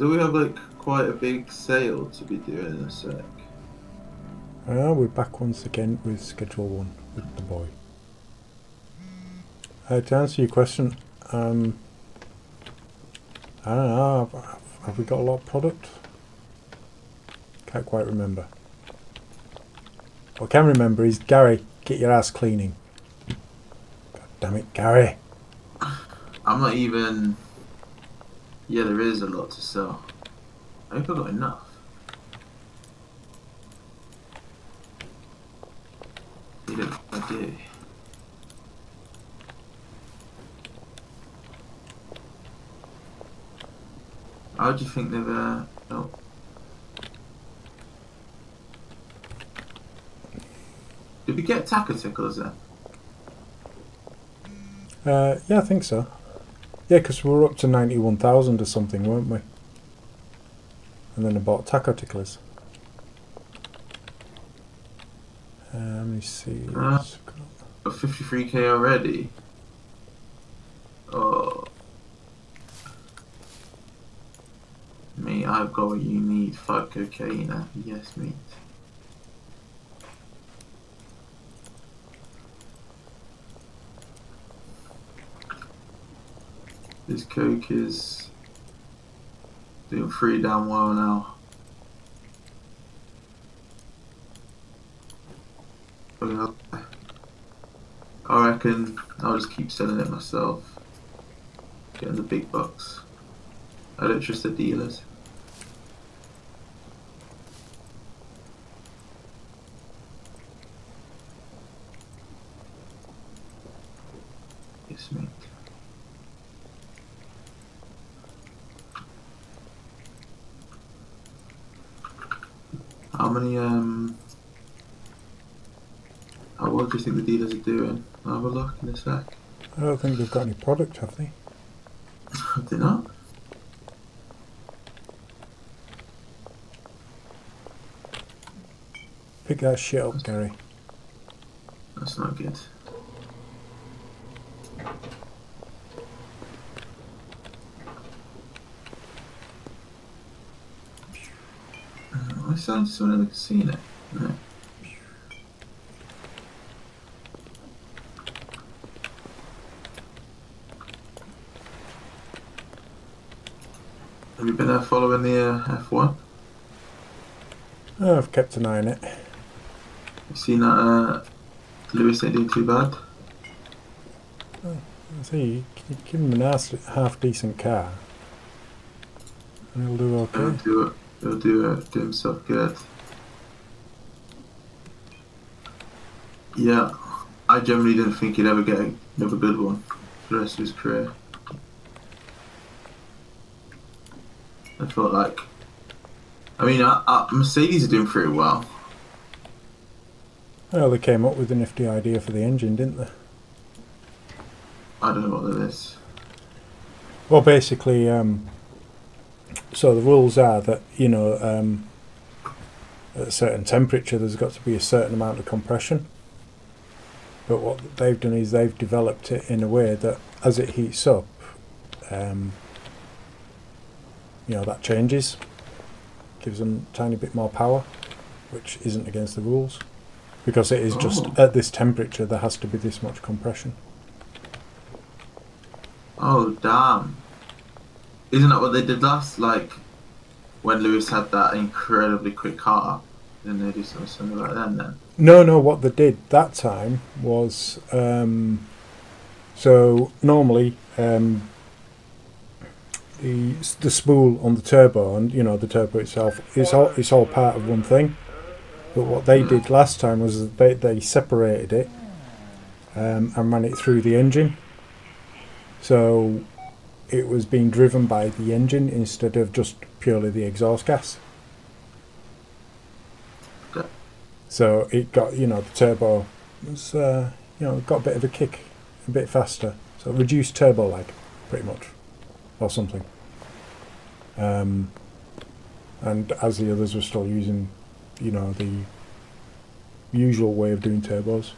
Do we have like quite a big sale to be doing in a sec? We're back once again with Schedule 1 with the boy. To answer your question, I don't know, have we got a lot of product? Can't quite remember. What I can remember is Gary, get your ass cleaning. God damn it, Gary. I'm not even. Yeah, there is a lot to sell. I hope I got enough. You don't think I do. How do you think they've oh. Did we get taco tickles then? Yeah, I think so. Yeah, because we were up to 91,000 or something, weren't we? And then I bought taco ticklers. Let me see. Got 53k already. Oh. Mate, I've got what you need. 5 cocaine. Yes, mate. This coke is doing pretty damn well now. I reckon I'll just keep selling it myself. Getting the big bucks. I don't trust the dealers. Yes, mate. How many, what do you think the dealers are doing? I'll have a look in a sec. I don't think they've got any product, have they? Have they not? Pick that shit up, Gary. That's not good. I sound to someone in the casino. No. Have you been following the F1? Oh, I've kept an eye on it. You've seen that Lewis ain't doing too bad? I see, you give him a half decent car and he'll do okay. He'll do himself good. Yeah, I generally didn't think he'd ever get another good one for the rest of his career. I felt like, I mean, Mercedes are doing pretty well. Well, they came up with a nifty idea for the engine, didn't they? I don't know what that is. Well, basically, so the rules are that, you know, at a certain temperature there's got to be a certain amount of compression. But what they've done is they've developed it in a way that as it heats up, you know, that changes, gives them a tiny bit more power, which isn't against the rules, because it is just at this temperature there has to be this much compression. Oh damn! Isn't that what they did last? Like when Lewis had that incredibly quick car, didn't they do something like that then? No, what they did that time was so normally the spool on the turbo, and you know the turbo itself it's all part of one thing. But what they did last time was they separated it and ran it through the engine, so it was being driven by the engine instead of just purely the exhaust gas. So it got, you know, the turbo was you know, got a bit of a kick, a bit faster, so reduced turbo lag pretty much, or something. And as the others were still using, you know, the usual way of doing turbos,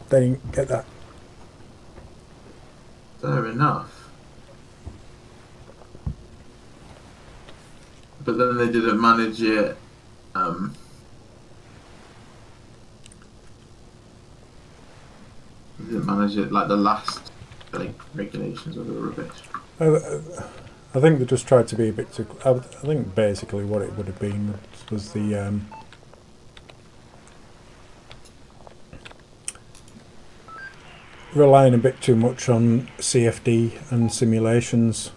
they didn't get that. Fair enough. but then they didn't manage it. Um, they didn't manage it like the last like regulations of the rubbish. I think they just tried to be a bit too. I think basically what it would have been was the relying a bit too much on CFD and simulations,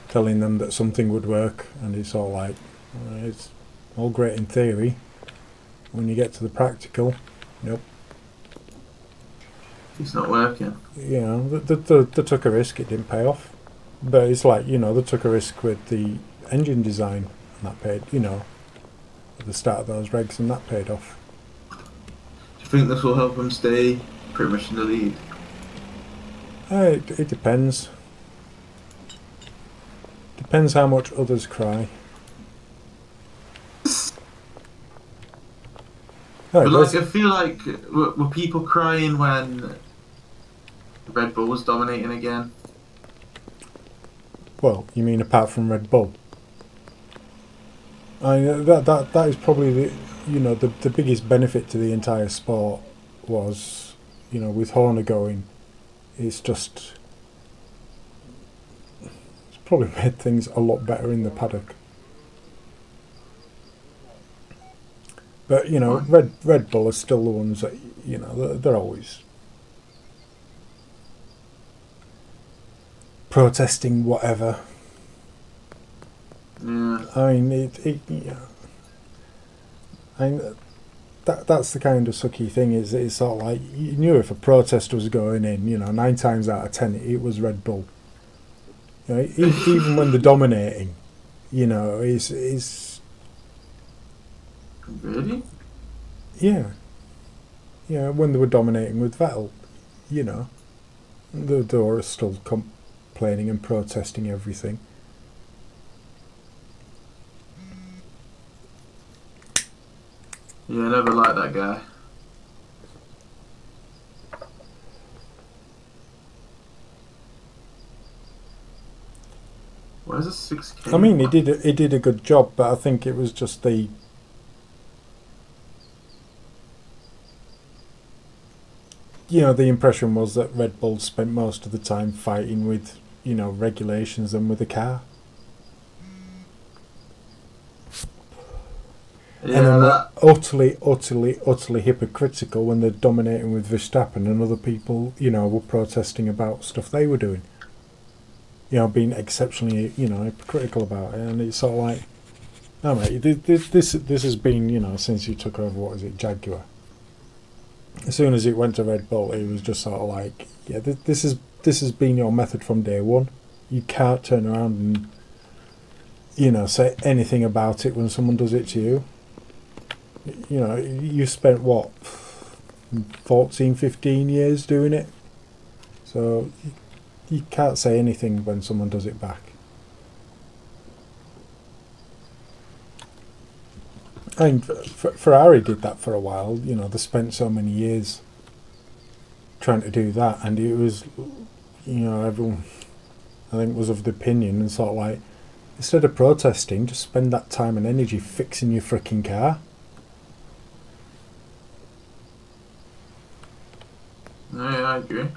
telling them that something would work, and it's all like it's all great in theory. When you get to the practical, nope. It's not working. You know, they took a risk. It didn't pay off. But it's like, you know, they took a risk with the engine design, and that paid, you know, at the start of those regs, and that paid off. Do you think this will help them stay pretty much in the lead? It depends. Depends how much others cry. But like, I feel like were people crying when Red Bull was dominating again? Well, you mean apart from Red Bull? That is probably the biggest benefit to the entire sport was, you know, with Horner going, it's probably made things a lot better in the paddock. But you know, Red Bull are still the ones that, you know, they're always protesting whatever. Yeah. I mean, that's the kind of sucky thing. Is it's sort of like, you knew if a protest was going in, you know, 9 times out of 10 it was Red Bull. You know, even when they're dominating, you know, is Really? yeah, when they were dominating with Vettel, you know, they were still complaining and protesting everything. Yeah, I never liked that guy. Where's a 6K? I mean, he did a good job, but I think it was just the impression was that Red Bull spent most of the time fighting with, you know, regulations and with the car. Yeah, and then that. utterly hypocritical when they're dominating with Verstappen, and other people, you know, were protesting about stuff they were doing. You know, being exceptionally, you know, hypocritical about it, and it's sort of like, no mate, this has been, you know, since you took over, what is it, Jaguar. As soon as it went to Red Bull, it was just sort of like, yeah, this has been your method from day one. You can't turn around and, you know, say anything about it when someone does it to you. You know, you spent what, 14, 15 years doing it, so you can't say anything when someone does it back. And Ferrari did that for a while. You know, they spent so many years trying to do that, and it was, you know, everyone, I think, was of the opinion and sort of like, instead of protesting, just spend that time and energy fixing your freaking car. Yeah, I agree.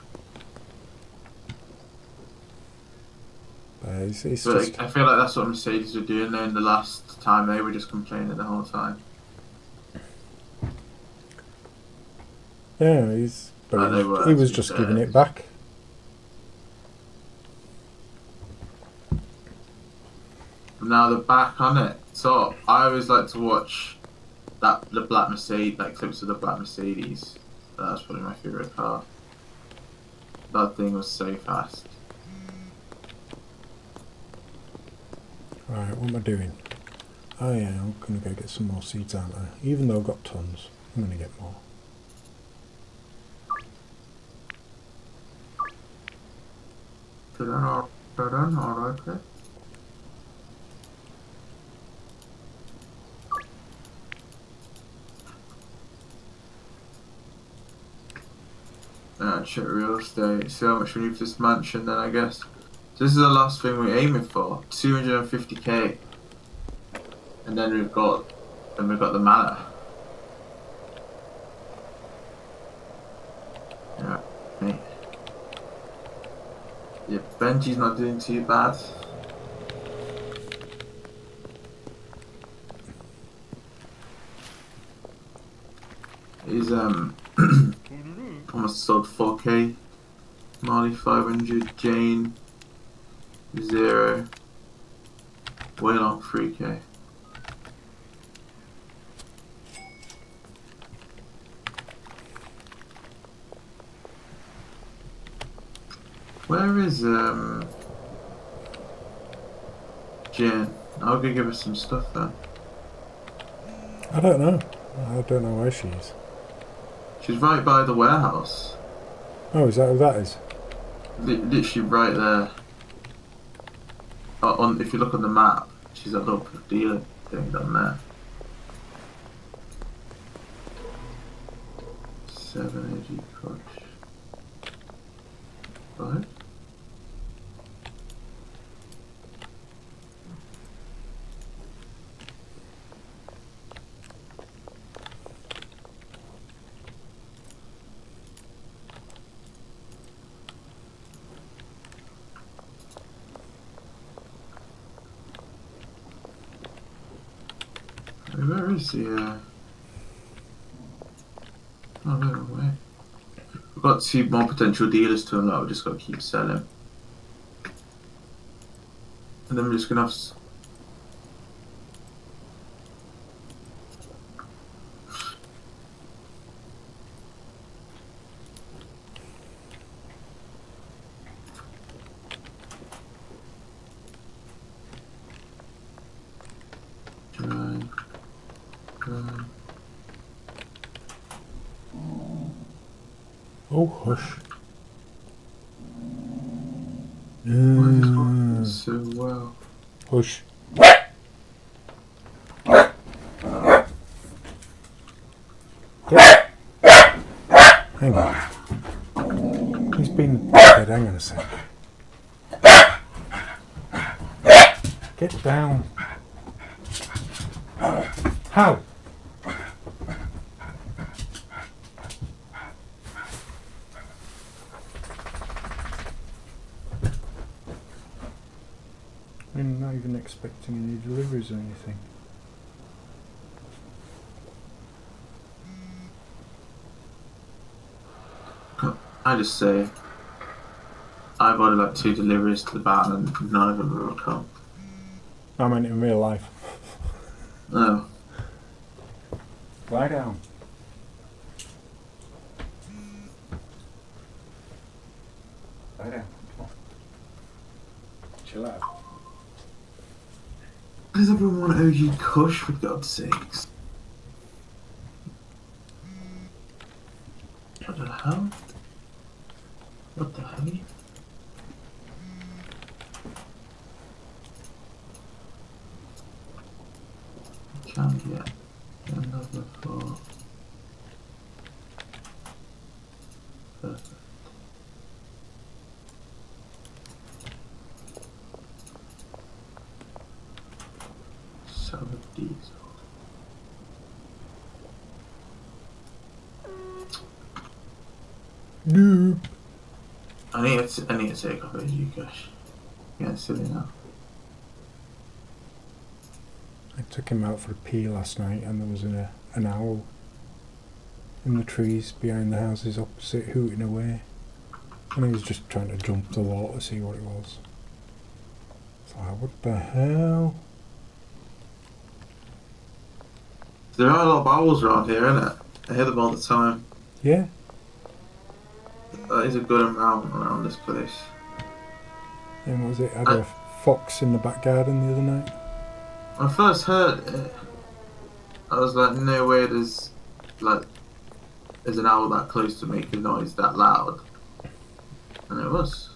It's But just, I feel like that's what Mercedes were doing there in the last time. They were just complaining the whole time. yeah, he was just giving it back. Now they're back on it. So I always like to watch the black Mercedes, like clips of the black Mercedes. That's probably my favourite car. That thing was so fast. Right, what am I doing? Oh yeah, I'm going to go get some more seeds, aren't I? Even though I've got tons, I'm going to get more. Alright, okay. Check real estate. See how much we need for this mansion then, I guess. So this is the last thing we're aiming for. 250k. And then we've got the manor. Yeah, mate. Yeah, Benji's not doing too bad. He's almost sold 4k. Marley 500, Jane 0, Waylock 3k. Where is Jen? I'll go give her some stuff then. I don't know. I don't know where she is. She's right by the warehouse. Oh, is that who that is? Literally right there. If you look on the map, she's a little dealer thing down there. 7 AG crush. Right? Where is he? Oh, no way. We've got 2 more potential dealers to unlock, we just got to keep selling. And then we're just going to have... Dry. Oh, hush. Why is this working so well? Hush. Hang on. He's been dead. Hang on a sec. Get down. How? I'm not even expecting any deliveries or anything. I just say, I've ordered like 2 deliveries to the van and none of them will come. I meant in real life. No. Lie down. Lie down. Chill out. Why does everyone want OG Kush, for God's sakes? What the hell? What the hell? Can't get another 4. Perfect. Sell the diesel. Nope. I need to take off OG Kush. Getting silly now. I took him out for a pee last night and there was an owl in the trees behind the houses opposite hooting away. And he was just trying to jump the wall to see what it was. It's like, what the hell? There are a lot of owls around here, innit? I hear them all the time. Yeah. That is a good amount around this place. And what was it? I had a fox in the back garden the other night. When I first heard it, I was like, no way there's an owl that close to make a noise that loud. And it was.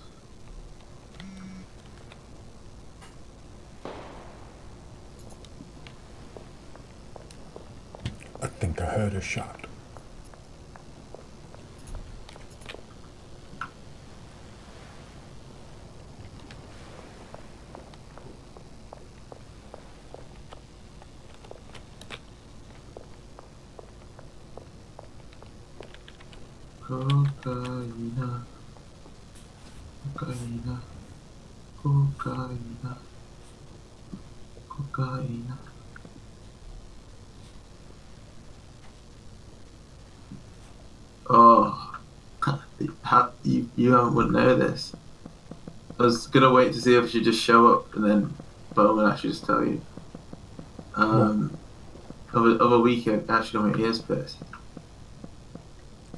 I think I heard a shot. Cocaína, cocaína, cocaína, cocaína. Oh, you wouldn't know this. I was gonna wait to see if she'd just show up and then Bowman actually just tell you. What? Of a weekend, actually got my ears pierced.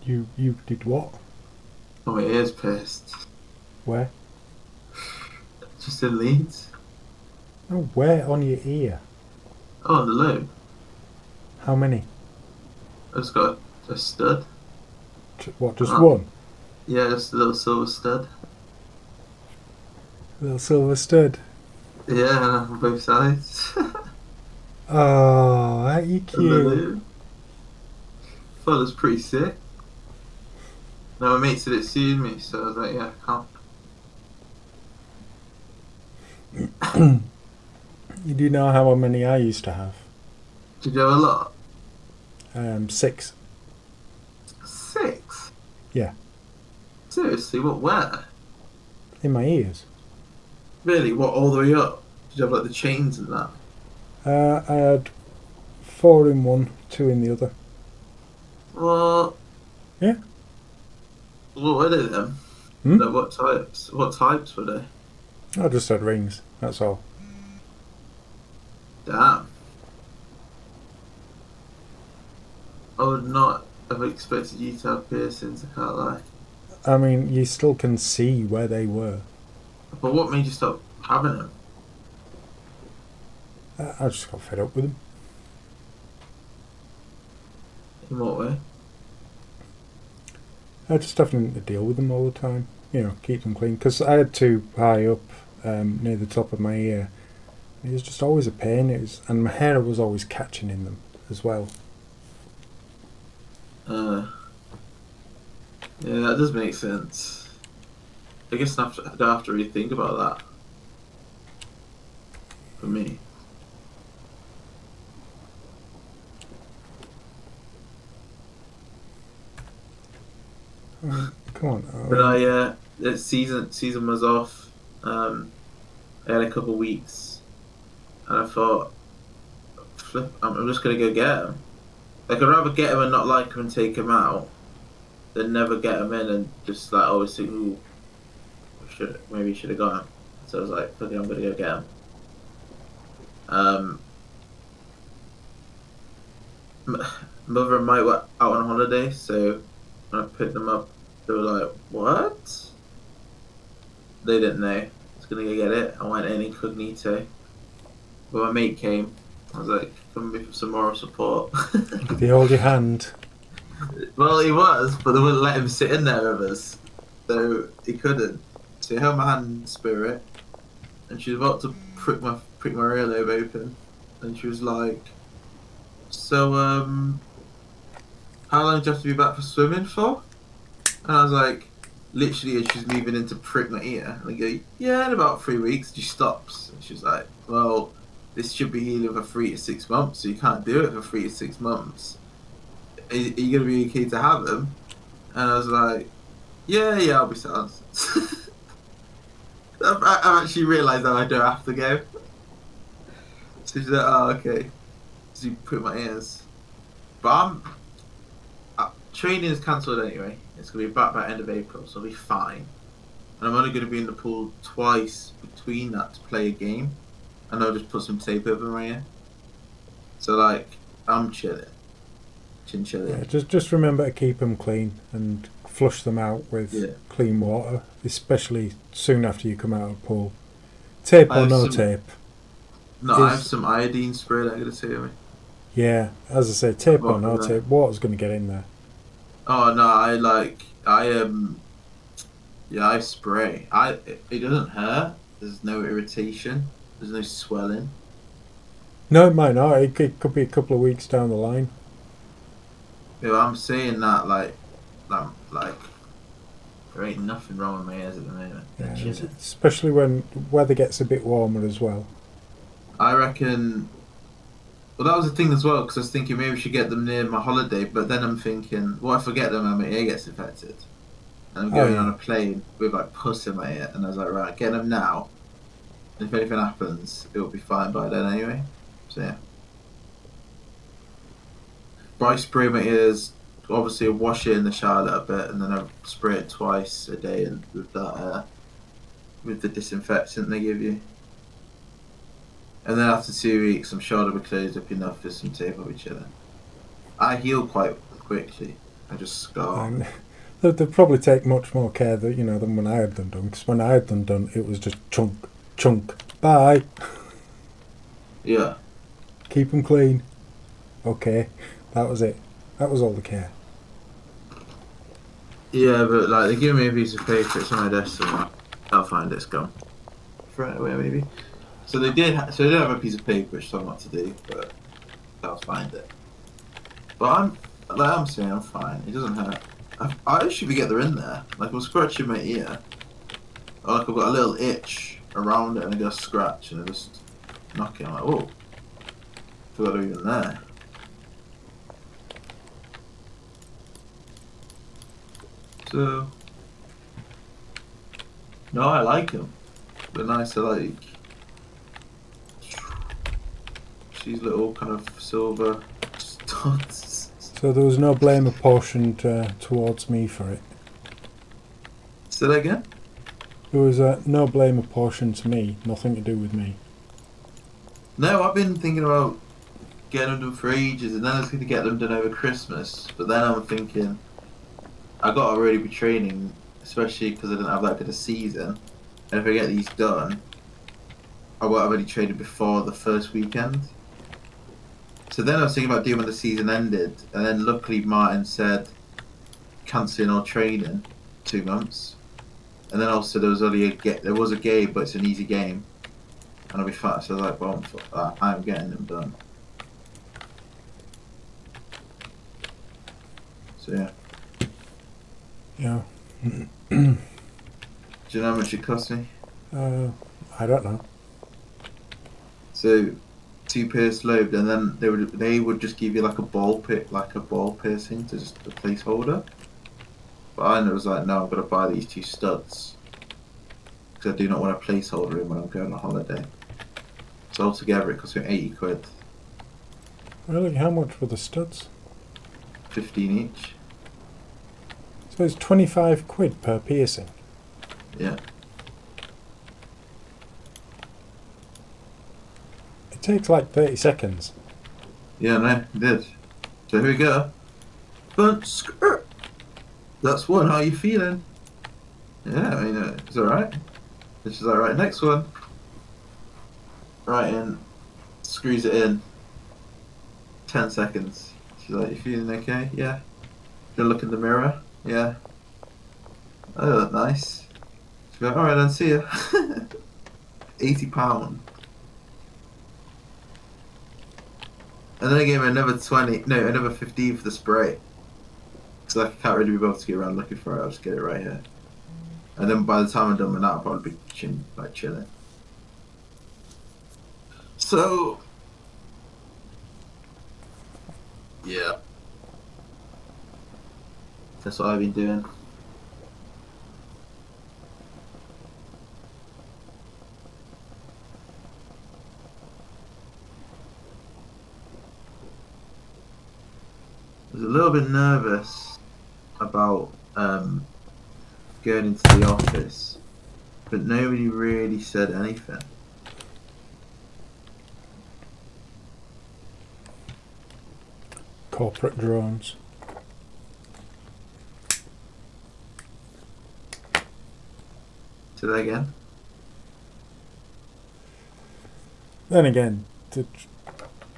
You did what? Got my ears pierced. Where? Just in Leeds. Oh, where on your ear? Oh, on the lobe. How many? I just got a stud. What, just Oh. one? Yeah, just a little silver stud. Little silver stud. Yeah, on both sides. Oh, aren't you On the cute? lobe. Thought it was pretty sick. No, my mate said it suited me, so I was like, yeah, can't. You do know how many I used to have? Did you have a lot? 6. 6? Yeah. Seriously, what, where? In my ears. Really, what, all the way up? Did you have like the chains and that? I had 4 in one, 2 in the other. What? Yeah. What were they then? Hmm? Like, what types? What types were they? I just had rings, that's all. Damn. I would not have expected you to have piercings, I can't lie. I mean, you still can see where they were. But what made you stop having them? I just got fed up with them. In what way? I just having to deal with them all the time. You know, keep them clean. Because I had 2 high up near the top of my ear. It was just always a pain. And my hair was always catching in them as well. Yeah, that does make sense. I guess I don't have to really think about that. For me. Come on. But the season was off. I had a couple of weeks, and I thought, flip, I'm just gonna go get him. Like, I'd rather get him and not like him and take him out, than never get him in and just like always think, ooh, maybe should have got him. So I was like, fuck it, I'm gonna go get him. Mother and Mike were out on holiday, so when I picked them up, they were like, what? They didn't know. I was gonna go get it. I went in incognito. But my mate came. I was like, come with some moral support. Did they hold your hand? Well, he was, but they wouldn't let him sit in there with us. So he couldn't. So he held my hand in spirit, and she was about to prick my earlobe open, and she was like, so, how long do you have to be back for swimming for? And I was like, literally, as she's moving in to prick my ear, and I go, yeah, in about 3 weeks. She stops, and she's like, well, this should be healing for 3 to 6 months, so you can't do it for 3 to 6 months. Are you going to be okay to have them? And I was like, yeah, I'll be sound. I've actually realised that I don't have to go. So she's like, oh, okay. So you put my ears. But training is cancelled anyway. It's going to be back by end of April, so I'll be fine. And I'm only going to be in the pool twice between that to play a game. And I'll just put some tape over my ear. So, like, I'm chilling. Chinchilla. Yeah, just remember to keep them clean and flush them out with clean water, especially soon after you come out of the pool. Tape or no tape. No, I have some iodine spray that I'm going to say to me. Yeah, as I say, tape or no tape, water's going to get in there. Oh no, I spray. It doesn't hurt. There's no irritation. There's no swelling. No, it might not. It could be a couple of weeks down the line. Yeah, I'm saying that like there ain't nothing wrong with my ears at the moment. Yeah, especially when weather gets a bit warmer as well. I reckon Well, that was the thing as well, because I was thinking maybe we should get them near my holiday, but then I'm thinking, what if I get them and my ear gets infected? And I'm Oh going on yeah. a plane with like pus in my ear, and I was like, right, get them now. And if anything happens, it'll be fine by then anyway. So yeah. But I spray my ears, obviously I wash it in the shower a little bit, and then I spray it twice a day and with that, with the disinfectant they give you. And then after 2 weeks, I'm sure they'll be closed up enough for some tape will be chilling. I heal quite quickly. I just scar. And they'd probably take much more care that than when I had them done. Because when I had them done, it was just chunk, chunk, bye. Yeah. Keep them clean. Okay, that was it. That was all the care. Yeah, but like they give me a piece of paper, it's on my desk somewhere. I'll find it, it's gone. Throw it away maybe. So they did. So they did have a piece of paper which told me what to do, but I'll find it. But I'm saying I'm fine. It doesn't hurt. I should be getting in there. Like I'm scratching my ear, or like I've got a little itch around it, and I just scratch and I just knock it. I'm like, oh, forgot they're even there. So no, I like them. They're nice. I like these little kind of silver studs. So there was no blame apportioned towards me for it. Say that again? There was no blame apportioned to me. Nothing to do with me. No, I've been thinking about getting them done for ages, and then I was going to get them done over Christmas. But then I'm thinking, I got to really be training, especially because I didn't have that good a season. And if I get these done, I won't have any training before the first weekend. So then I was thinking about doing when the season ended, and then luckily Martin said cancelling all training 2 months, and then also there was only there was a game, but it's an easy game, and I'll be fine. So I was like, well, fuck that, I'm getting them done. So yeah. Yeah. Do you know how much it cost me? I don't know. So 2 pierced lobe, and then they would just give you like a ball piercing to just a placeholder. But I was like, no, I'm gonna buy these 2 studs because I do not want a placeholder in when I'm going on holiday. So altogether, it cost me 80 quid, Really, how much were the studs? 15 each. So it's 25 quid per piercing. Yeah. It takes like 30 seconds. Yeah, no, it did. So here we go. But that's one. How you feeling? Yeah, I mean, it's alright. And she's like, right, next one. Right in. Screws it in. 10 seconds. She's like, you feeling okay? Yeah. Gonna look in the mirror? Yeah. Oh, look nice. She's like, alright then, see ya. £80. And then I gave her another 15 for the spray. So I can't really be bothered to get around looking for it, I'll just get it right here. And then by the time I'm done with that, I'll probably be chilling. So, yeah. That's what I've been doing. I was a little bit nervous about going into the office, but nobody really said anything. Corporate drones. Say that again? Then again,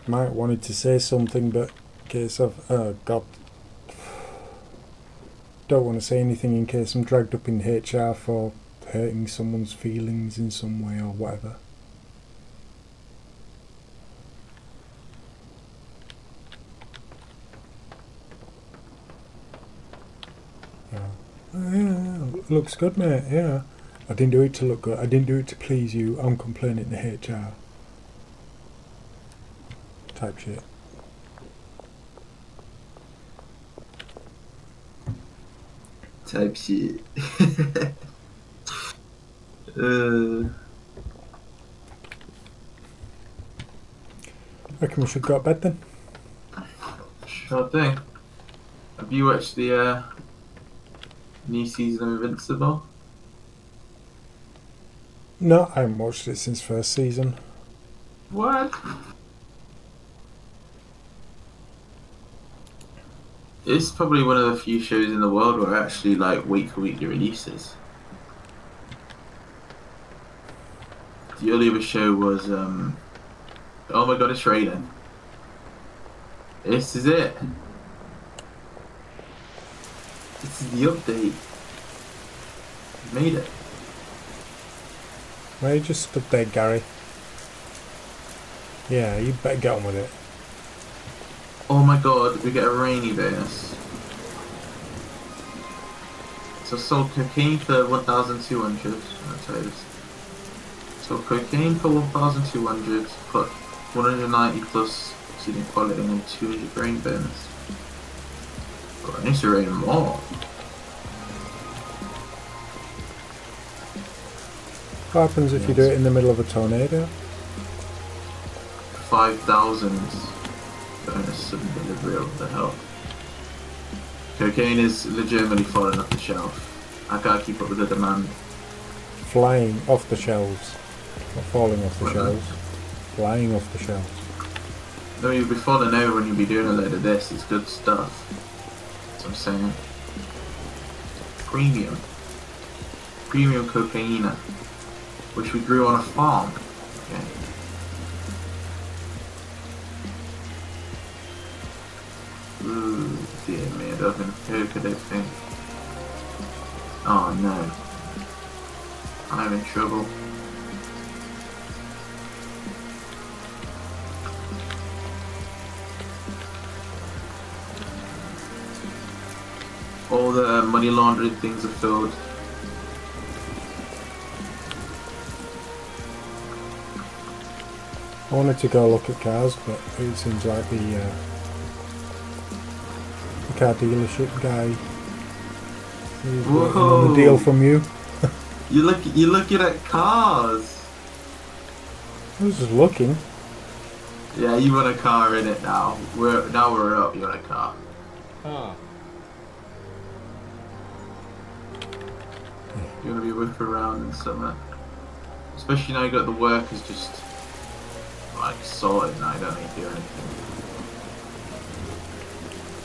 might wanted to say something, but in case of, oh God, don't want to say anything in case I'm dragged up in HR for hurting someone's feelings in some way or whatever. Oh, yeah, looks good, mate. Yeah, I didn't do it to look good. I didn't do it to please you. I'm complaining to HR. type shit. Type shit. uh, Reckon we should go to bed then? sure thing. Have you watched the new season of Invincible? No, I haven't watched it since first season. What? It's probably one of the few shows in the world where actually like weekly releases. The only other show was oh my god, it's raining. This is it. This is the update. You made it. Why you just stood there, Gary? Yeah, you better get on with it. Oh my god, we get a rainy bonus. So sold cocaine for 1,200. I'll tell you this. So cocaine for 1,200, put 190 plus seeding quality and then 200 grain bonus. Oh, I need to rain more. What happens if you do it in the middle of a tornado? 5,000 bonus sudden delivery, what the hell. Cocaine is legitimately falling off the shelf. I can't keep up with the demand. Flying off the shelves. Not falling off the shelves. Flying off the shelves. No, you'll be falling over when you'll be doing a load of this. It's good stuff. That's what I'm saying. Premium. Premium cocaine, which we grew on a farm. Okay. Ooh, dear me, I don't think I don't think. Oh no. I'm in trouble. All the money laundering things are filled. I wanted to go look at cars, but it seems like the car dealership guy is waiting on a deal from you. You're looking at cars. I was just looking. Yeah, you want a car in it now. We're up. You want a car. Ah. You want to be whipping around in summer, especially now you got the workers just like sorted. Now you don't need to do anything.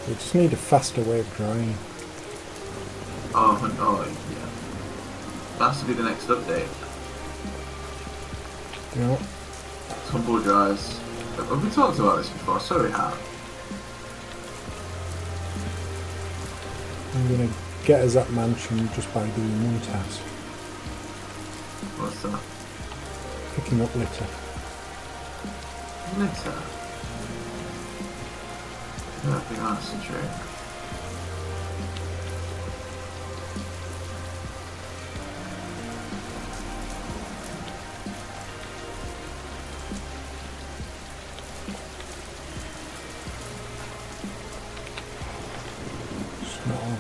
We just need a faster way of drying. Oh yeah. That has to be the next update. You know, Tumble dryers. Have we talked about this before? So we have. I'm gonna get us that mansion just by doing one task. What's that? Picking up litter. Litter. Yeah, I think that's true. It's not on.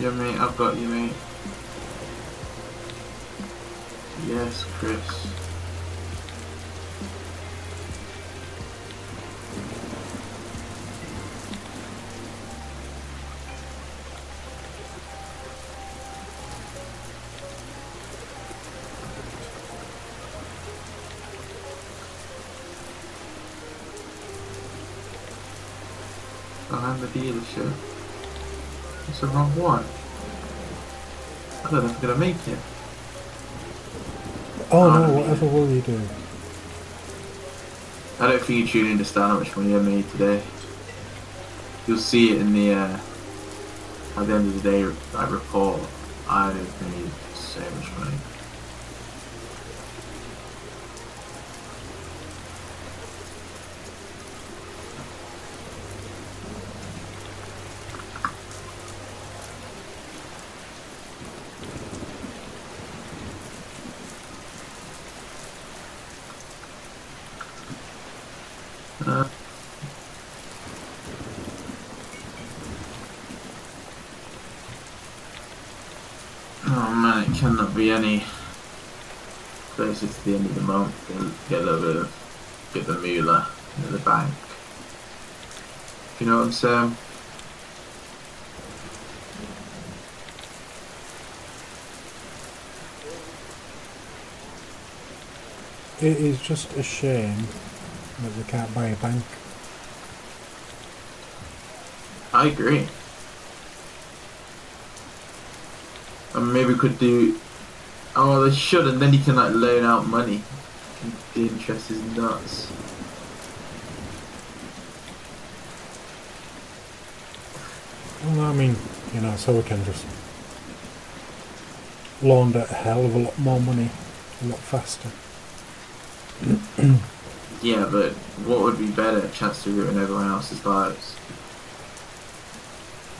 Yeah, mate, I've got you, mate. Yes, Chris. Behind the dealership. It's the wrong one. I don't know if I'm gonna make it. Oh Oh, no, no. whatever will you do? I don't think you tune in to understand how much money I made today. You'll see it in the at the end of the day like report. I made so much money. Uh, oh man, it cannot be any closer to the end of the month and get a little bit of, get the moolah in the bank. You know what I'm saying? It is just a shame that we can't buy a bank. I agree. And maybe we could do. Oh, they should, and then you can like loan out money. The interest is nuts. Well, I mean, you know, so we can just launder a hell of a lot more money a lot faster. Yeah, but what would be better? A chance to ruin everyone else's lives.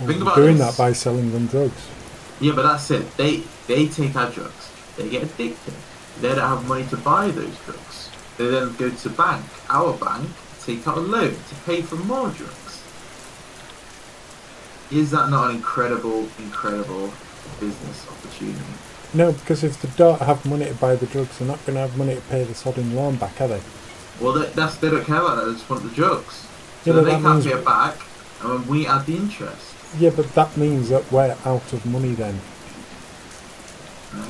Well, Think about doing this. that by selling them drugs. Yeah, but that's it. They take our drugs. They get addicted. They don't have money to buy those drugs. They then go to bank, our bank, take out a loan to pay for more drugs. Is that not an incredible, incredible business opportunity? No, because if they don't have money to buy the drugs, they're not going to have money to pay the sodding loan back, are they? Well, they don't care about that. They just want the drugs. Yeah, So but they that can't means- pay it back, and we add the interest. Yeah, but that means that we're out of money then. No?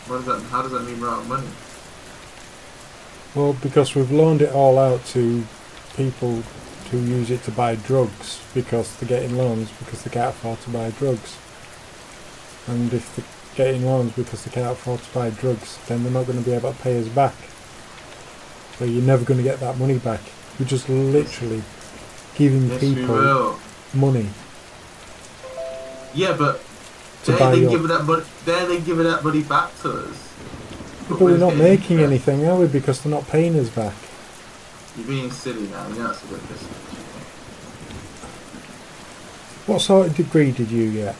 What does that? How does that mean we're out of money? Well, because we've loaned it all out to people who use it to buy drugs because they're getting loans because they can't afford to buy drugs. And if they're getting loans because they can't afford to buy drugs, then they're not going to be able to pay us back. So you're never going to get that money back. You're just literally giving Yes, we people will. money Yeah, but to they're buy then your... giving that money. They're then giving that money back to us. But we're not getting making interest. anything, are we? Because they're not paying us back. You're being silly now. You know that's a bit pissing. What sort of degree did you get?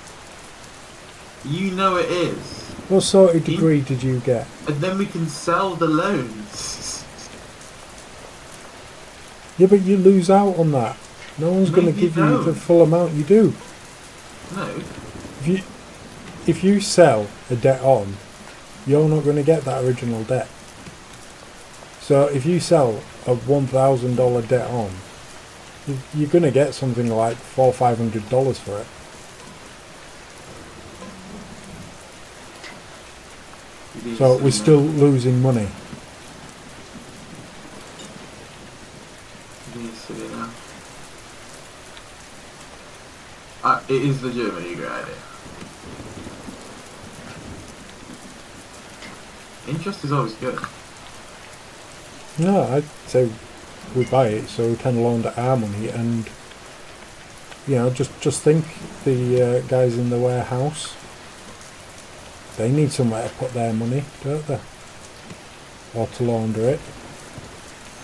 You know it is, What sort of degree did you get? and then we can sell the loans. Yeah, but you lose out on that. No one's going to Maybe give you the don't. full amount you do. No, If you sell a debt on, you're not going to get that original debt. So if you sell a $1,000 debt on, you're going to get something like $400 or $500 for it. you're being So silly we're now. still losing money. You're being silly now. It is legitimately a great idea. Interest is always good. No, I'd say we buy it so we can launder our money and, you know, just think the guys in the warehouse, they need somewhere to put their money, don't they? Or to launder it.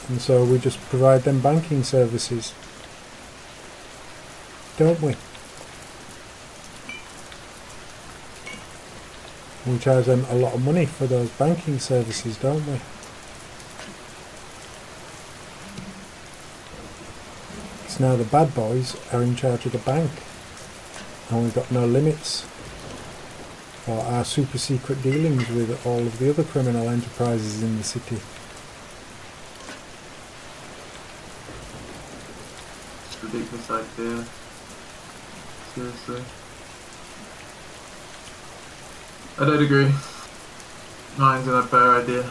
And so we just provide them banking services, don't we? We charge them a lot of money for those banking services, don't we? Because now the bad boys are in charge of the bank, and we've got no limits for our super secret dealings with all of the other criminal enterprises in the city. It's a ridiculous idea. Seriously. I don't agree. Mine's a better idea.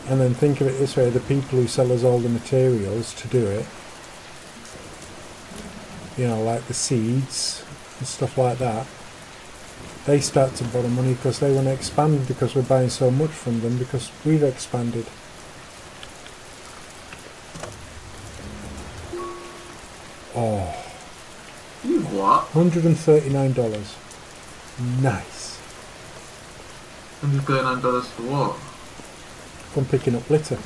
And then think of it this way, the people who sell us all the materials to do it, you know, like the seeds and stuff like that, they start to borrow money because they want to expand because we're buying so much from them because we've expanded. Oh, You what? $139. Nice. $139 for what? From picking up litter.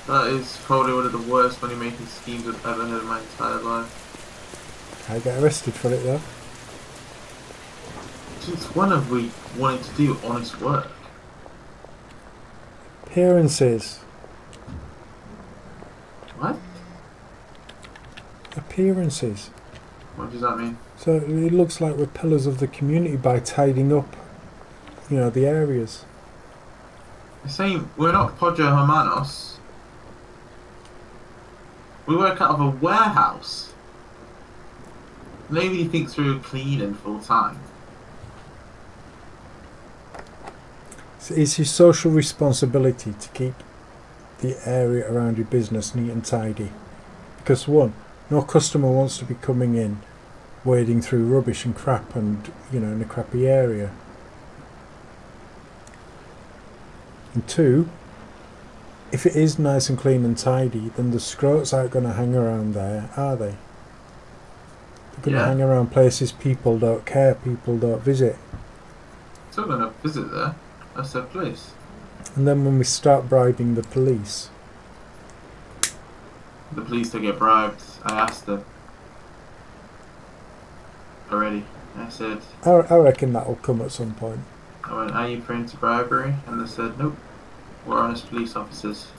That is probably one of the worst money making schemes I've ever heard in my entire life. I get arrested for it though. Since when have we wanted to do honest work? Appearances. What? Appearances. What does that mean? So it looks like we're pillars of the community by tidying up, the areas. They're saying we're not Podjo Hermanos. We work out of a warehouse. Nobody thinks we're cleaning full time. So it's your social responsibility to keep the area around your business neat and tidy. Because one, no customer wants to be coming in wading through rubbish and crap and, in a crappy area. And two, if it is nice and clean and tidy, then the scroats aren't going to hang around there, are they? They're going to hang around places people don't care, people don't visit. Still gonna visit there. That's their place. And then when we start bribing the police... The police to get bribed. I asked them. Already. I said... I reckon that'll come at some point. I went, are you prone to bribery? And they said, nope. We're honest police officers.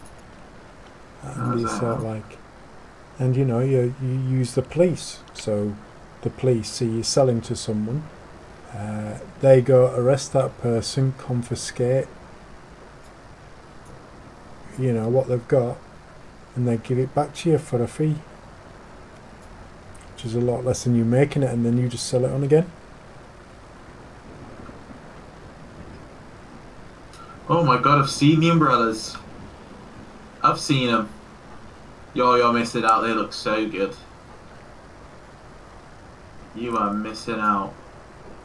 And it's sort of like... And you use the police. So the police see you selling to someone. They go arrest that person, confiscate what they've got, and they give it back to you for a fee, which is a lot less than you making it, and then you just sell it on again. Oh my god, I've seen the umbrellas. I've seen them. You're missing out. They look so good. You are missing out.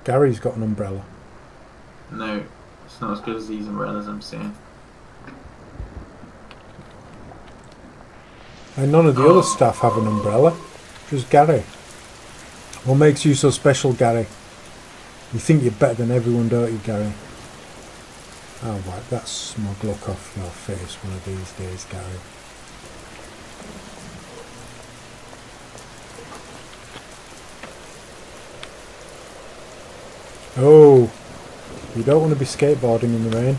Gary's got an umbrella. No, it's not as good as these umbrellas I'm seeing. And none of the other staff have an umbrella. Just Gary. What makes you so special, Gary? You think you're better than everyone, don't you, Gary? I'll wipe that smug look off your face one of these days, Gary. Oh, you don't want to be skateboarding in the rain.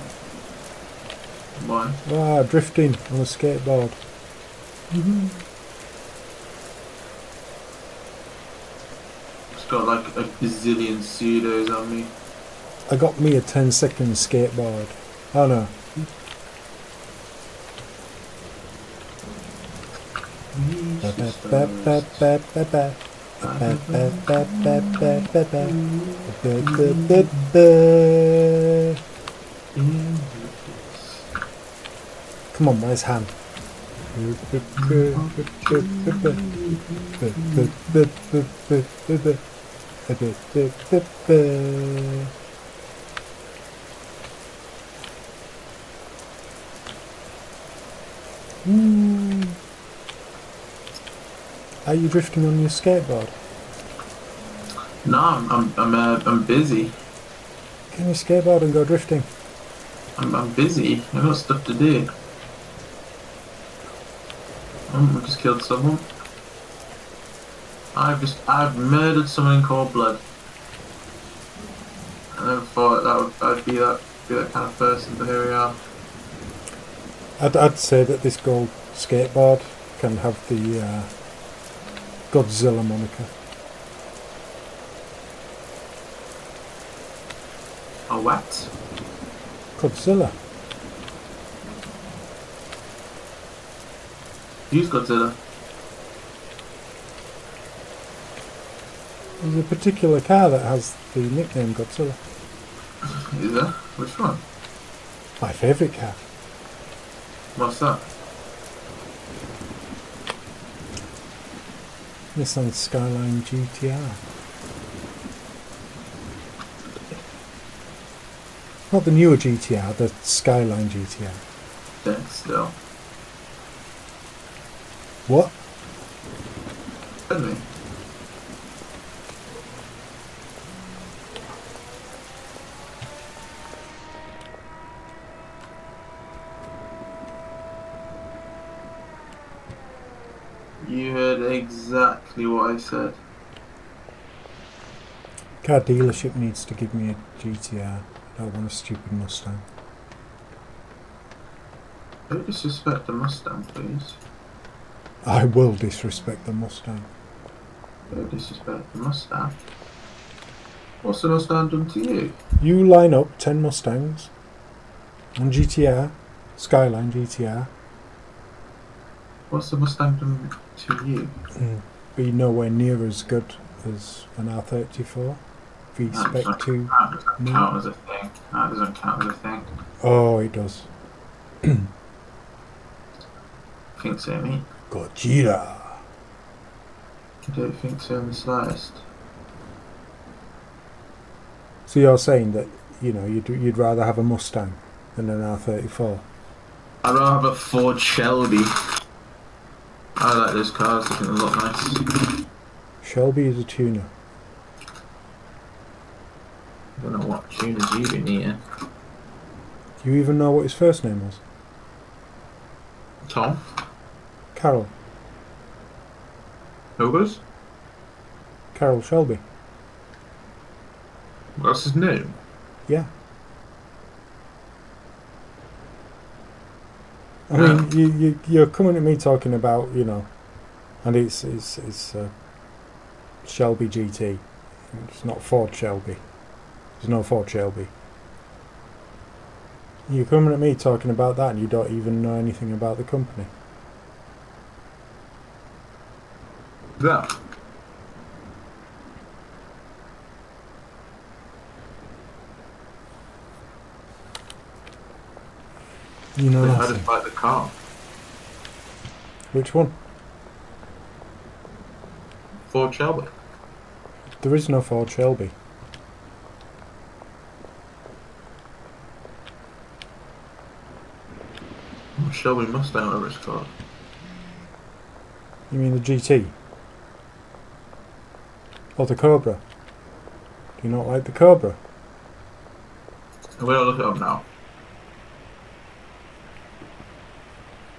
Why? Ah, drifting on a skateboard. It's got like a bazillion pseudos on me. I got me a 10-second skateboard. Oh no. Come on, where's Han? Are you drifting on your skateboard? No, I'm busy. Get on your skateboard and go drifting. I'm busy. I've got stuff to do. I just killed someone. I've murdered someone in cold blood. I never thought I'd be that kind of person, but here we are. I'd say that this gold skateboard can have the Godzilla moniker. A what? Godzilla. Who's Godzilla? There's a particular car that has the nickname Godzilla. Is there? Which one? My favourite car. What's that? Nissan Skyline GTR. Not the newer GTR, the Skyline GTR. Dead still. What? Really? You heard exactly what I said. Car dealership needs to give me a GTR. I don't want a stupid Mustang. Don't disrespect the Mustang, please. I will disrespect the Mustang. Don't disrespect the Mustang. What's the Mustang done to you? You line up 10 Mustangs on GTR, Skyline GTR, What's the Mustang done to you? and be nowhere near as good as an R34 V-Spec 2. That doesn't count as a thing. That doesn't count as a thing. Oh, it does. I think so, mate. Gojira. I don't think so in the slightest. So you're saying that, you know, you'd rather have a Mustang than an R34? I'd rather have a Ford Shelby. I like those cars, I think they look nice. Shelby is a tuner. I don't know what tuners you've been eating. Do you even know what his first name was? Tom? Carol. Who was? Carol Shelby. What's his name? Yeah. I mean, you're coming at me talking about, you know, and it's Shelby GT. It's not Ford Shelby. There's no Ford Shelby. You're coming at me talking about that and you don't even know anything about the company. That. You know I nothing. just like the car. Which one? Ford Shelby. There is no Ford Shelby. Shelby Mustang, whatever it's called. You mean the GT? Or the Cobra? Do you not like the Cobra? We'll look it up now.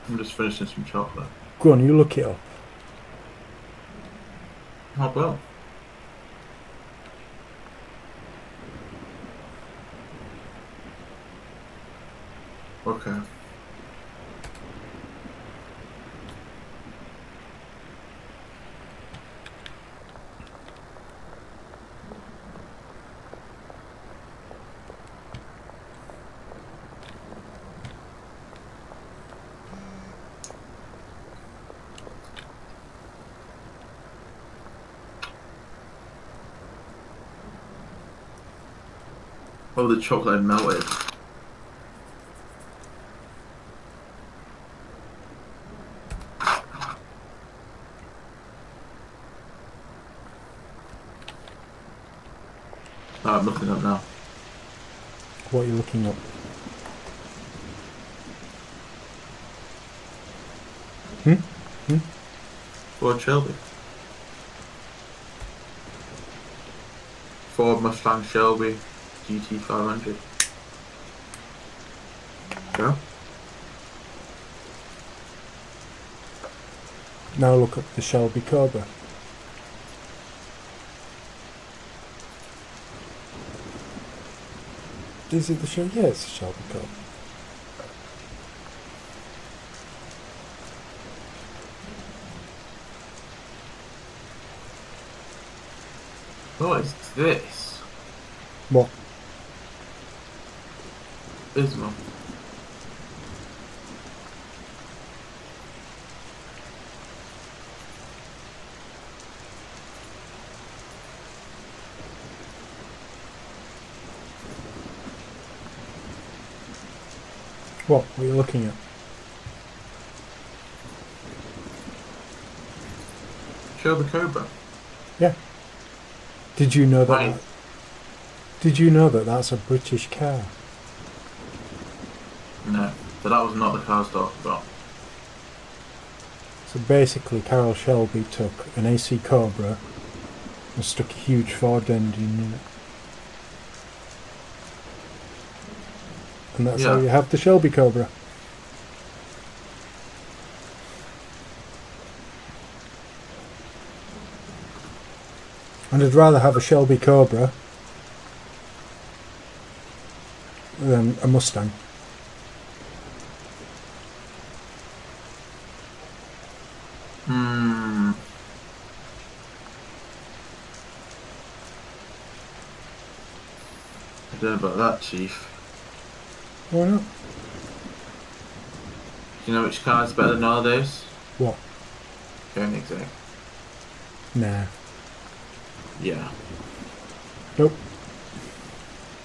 I'm just finishing some chocolate. Go on, you look it up. Oh well. Okay. Oh, the chocolate melted. Oh, I'm looking up now. What are you looking up? Ford Shelby. Ford Mustang Shelby GT500. Yeah? Now look up the Shelby Cobra. Is it the Shelby? Yeah, it's the Shelby Cobra. What is this? What? Bismarck. What are you looking at? Shelby Cobra. Yeah. Did you know that? Right. Did you know that that's a British car? No, so that was not the car stock got. So basically, Carol Shelby took an AC Cobra and stuck a huge Ford engine in it. And that's how you have the Shelby Cobra. And I'd rather have a Shelby Cobra than a Mustang. Hmm. I don't know about that, Chief. Why not? Do you know which car's better than all those? What? Koenigsegg. Nah. Yeah. Nope.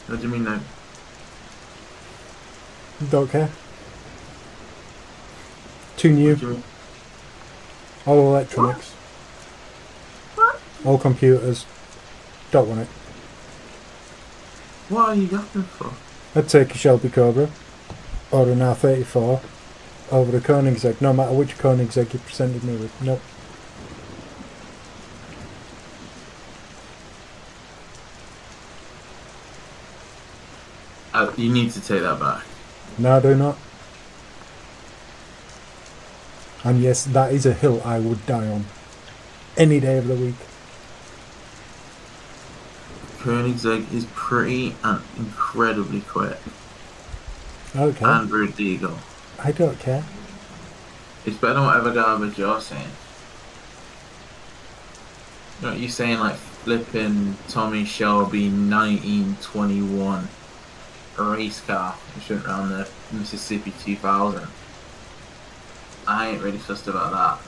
What do you mean, no? Don't care. Too What new. do you mean? All electronics. What? All computers. Don't want it. What are you yapping for? I'd take a Shelby Cobra or an R34 over a Koenigsegg, no matter which Koenigsegg you presented me with. Nope. You need to take that back. No, I do not. And yes, that is a hill I would die on. Any day of the week. Koenigsegg is pretty and incredibly quick. Okay. And Root Eagle. I don't care. It's better than whatever garbage you're saying. You know, you're saying like flipping Tommy Shelby 1921 race car which went around the Mississippi 2000. I ain't really fussed about that.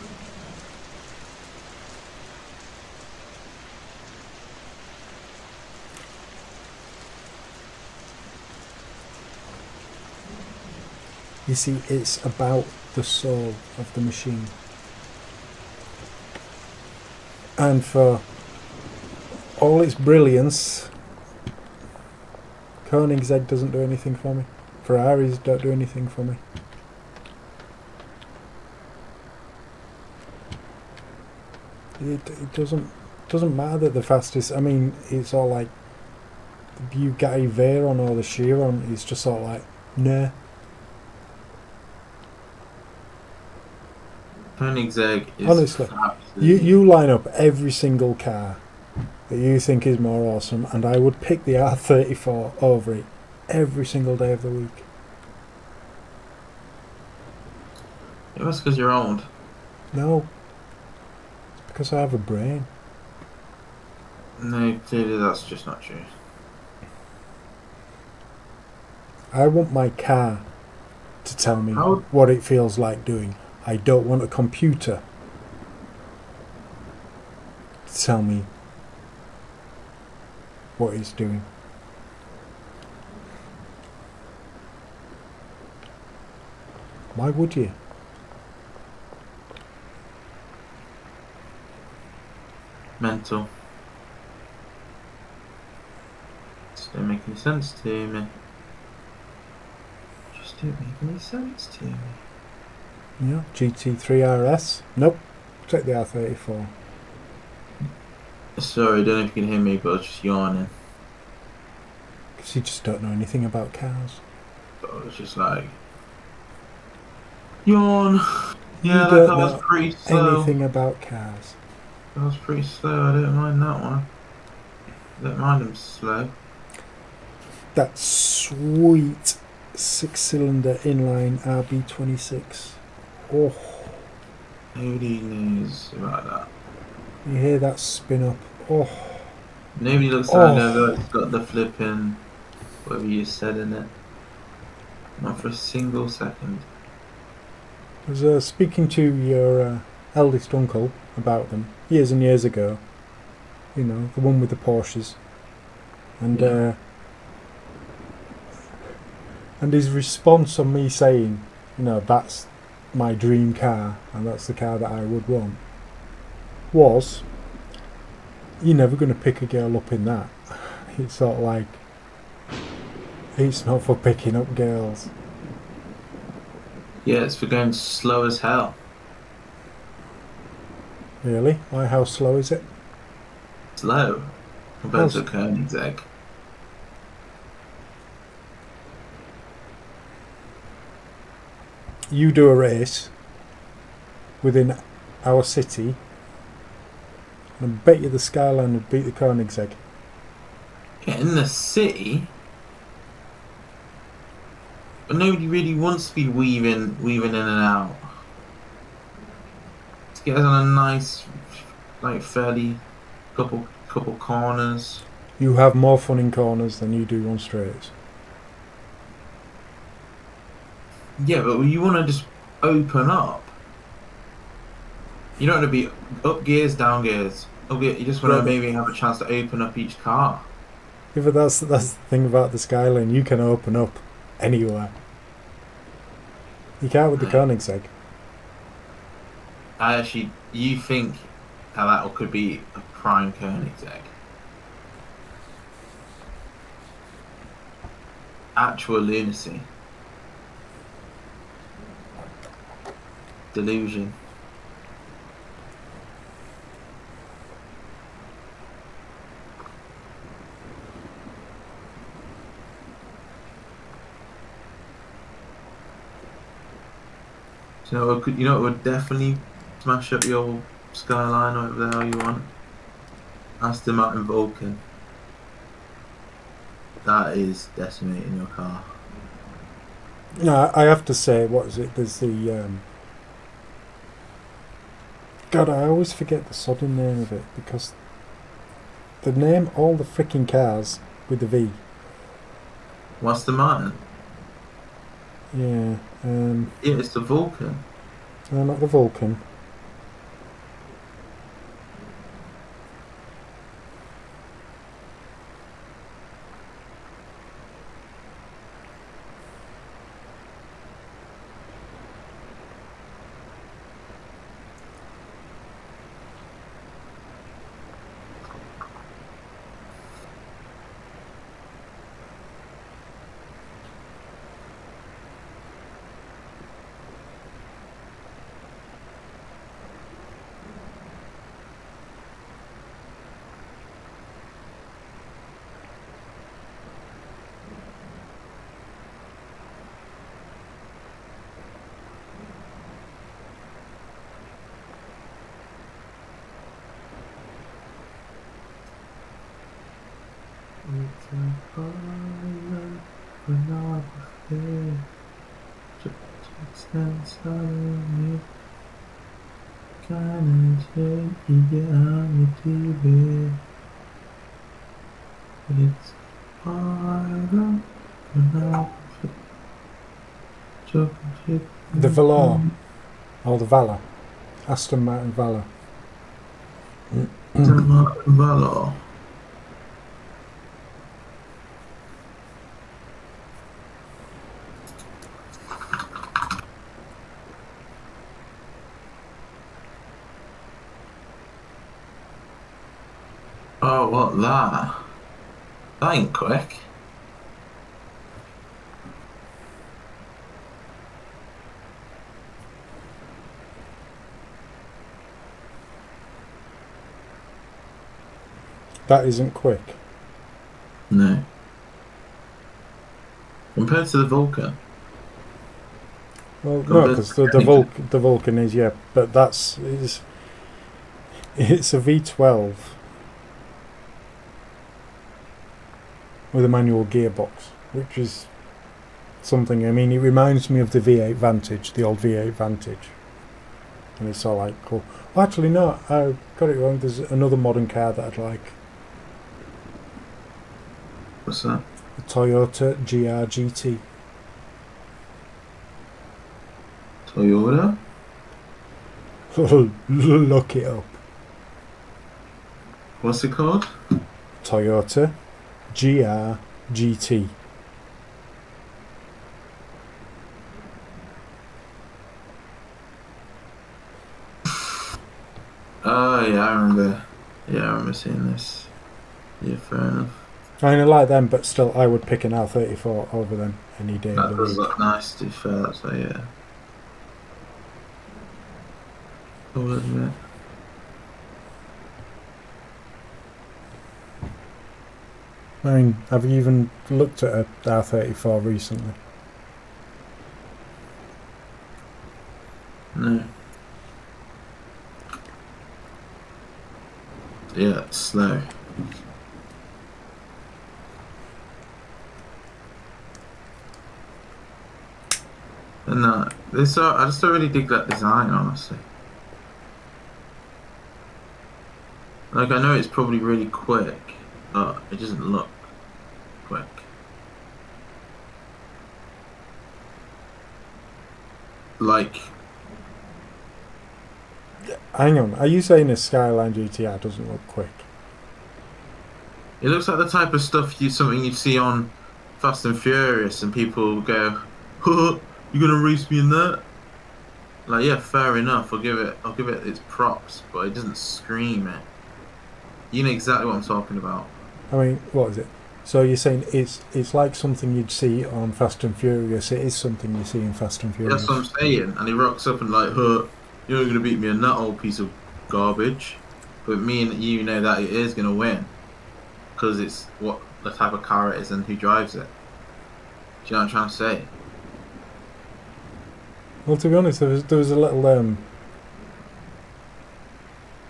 You see, it's about the soul of the machine. And for all its brilliance, Koenigsegg doesn't do anything for me. Ferraris don't do anything for me. It doesn't matter that the fastest. I mean, it's all like the Bugatti Veyron or the Chiron. It's just sort of like, nah. Koenigsegg is Honestly, you line up every single car that you think is more awesome, and I would pick the R34 over it every single day of the week. Yeah, that's because you're old. No, it's because I have a brain. No, clearly that's just not true. I want my car to tell me How- what it feels like doing. I don't want a computer to tell me what it's doing. Why would you? Mental. Just don't make any sense to me. Just don't make any sense to me. Yeah, GT3 RS? Nope. Take the R34. Sorry, I don't know if you can hear me, but I was just yawning. Because you just don't know anything about cars. But I was just like, yawn. You Yeah, don't that was know pretty slow. anything about cars. That was pretty slow. I don't mind that one. I don't mind them slow. That sweet 6-cylinder inline RB26. Oh, Nobody knows about that. you hear that spin up? Oh, Nobody looks like it's got the flipping whatever you said in it. Not for a single second. I was speaking to your eldest uncle about them years and years ago. You know, the one with the Porsches. And Yeah. and his response on me saying, you know, that's my dream car and that's the car that I would want, was, you're never going to pick a girl up in that. It's sort of like, it's not for picking up girls. Yeah, it's for going slow as hell. Really? Why, how slow is it? Slow compared to a How's- Koenigsegg. You do a race within our city, and I bet you the Skyline would beat the Koenigsegg. Yeah, in the city. But nobody really wants to be weaving in and out. Get us on a nice, like fairly couple corners. You have more fun in corners than you do on straights. Yeah, but you want to just open up. You don't want to be up gears, down gears. You just want Yeah, to maybe have a chance to open up each car. yeah, but that's the thing about the Skylane. You can open up anywhere. You can't with the Koenigsegg. You think that could be a prime Koenigsegg? Actual lunacy. Delusion. You know what would definitely smash up your Skyline over there how you want? Aston Martin Vulcan. That is decimating your car. No, I have to say, what is it? There's the God, I always forget the sodding name of it because they name all the freaking cars with the V. What's the Martin? Yeah. Yeah, it's the Vulcan. No, not the Vulcan. It's a island pornography. Just suddenly kinda take you on the TV. It's island pornography. The Velar. Or the Valor. Aston Martin Valor. Valor. Oh, what that? That ain't quick. That isn't quick. No. Compared to the Vulcan. Well, no, because the Vulcan is, yeah, but it's a V12 with a manual gearbox, which is something. I mean, it reminds me of the V8 Vantage, the old V8 Vantage, and it's all like cool. Well, actually, no, I got it wrong. There's another modern car that I'd like. What's that? The Toyota GR GT. Toyota? Look it up. What's it called? Toyota GR GT. Oh yeah, I remember. Yeah, I remember seeing this. Yeah, fair enough. I mean, I like them, but still, I would pick an R34 over them any day That of the does week. look nice, to be fair. That's like, yeah. I'll admit. I mean, have you even looked at a R34 recently? No. Yeah, it's slow. And I just don't really dig that design, honestly. Like, I know it's probably really quick, but it doesn't look quick. Like, Hang on, are you saying a Skyline GTR doesn't look quick? it looks like the type of stuff something you'd see on Fast and Furious, and people go, "Huh, you gonna race me in that?" Like, yeah, fair enough. I'll give it its props, but it doesn't scream it. You know exactly what I'm talking about. I mean, what is it? So you're saying it's like something you'd see on Fast and Furious. It is something you see in Fast and That's what I'm Furious. saying. And he rocks up and like, "Huh, you're not gonna beat me in that old piece of garbage." But me and you know that it is gonna win because it's what the type of car it is and who drives it. Do you know what I'm trying to say? Well, to be honest, there was a little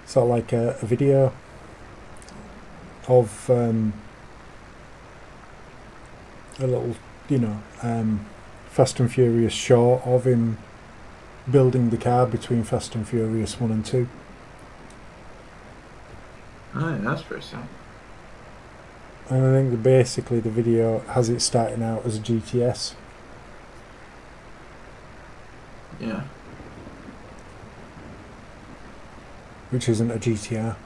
sort of like a video of a little, Fast and Furious short of him building the car between Fast and Furious 1 and 2. Oh, yeah, that's pretty sick. And I think that basically the video has it starting out as a GTS. Yeah. Which isn't a GTR.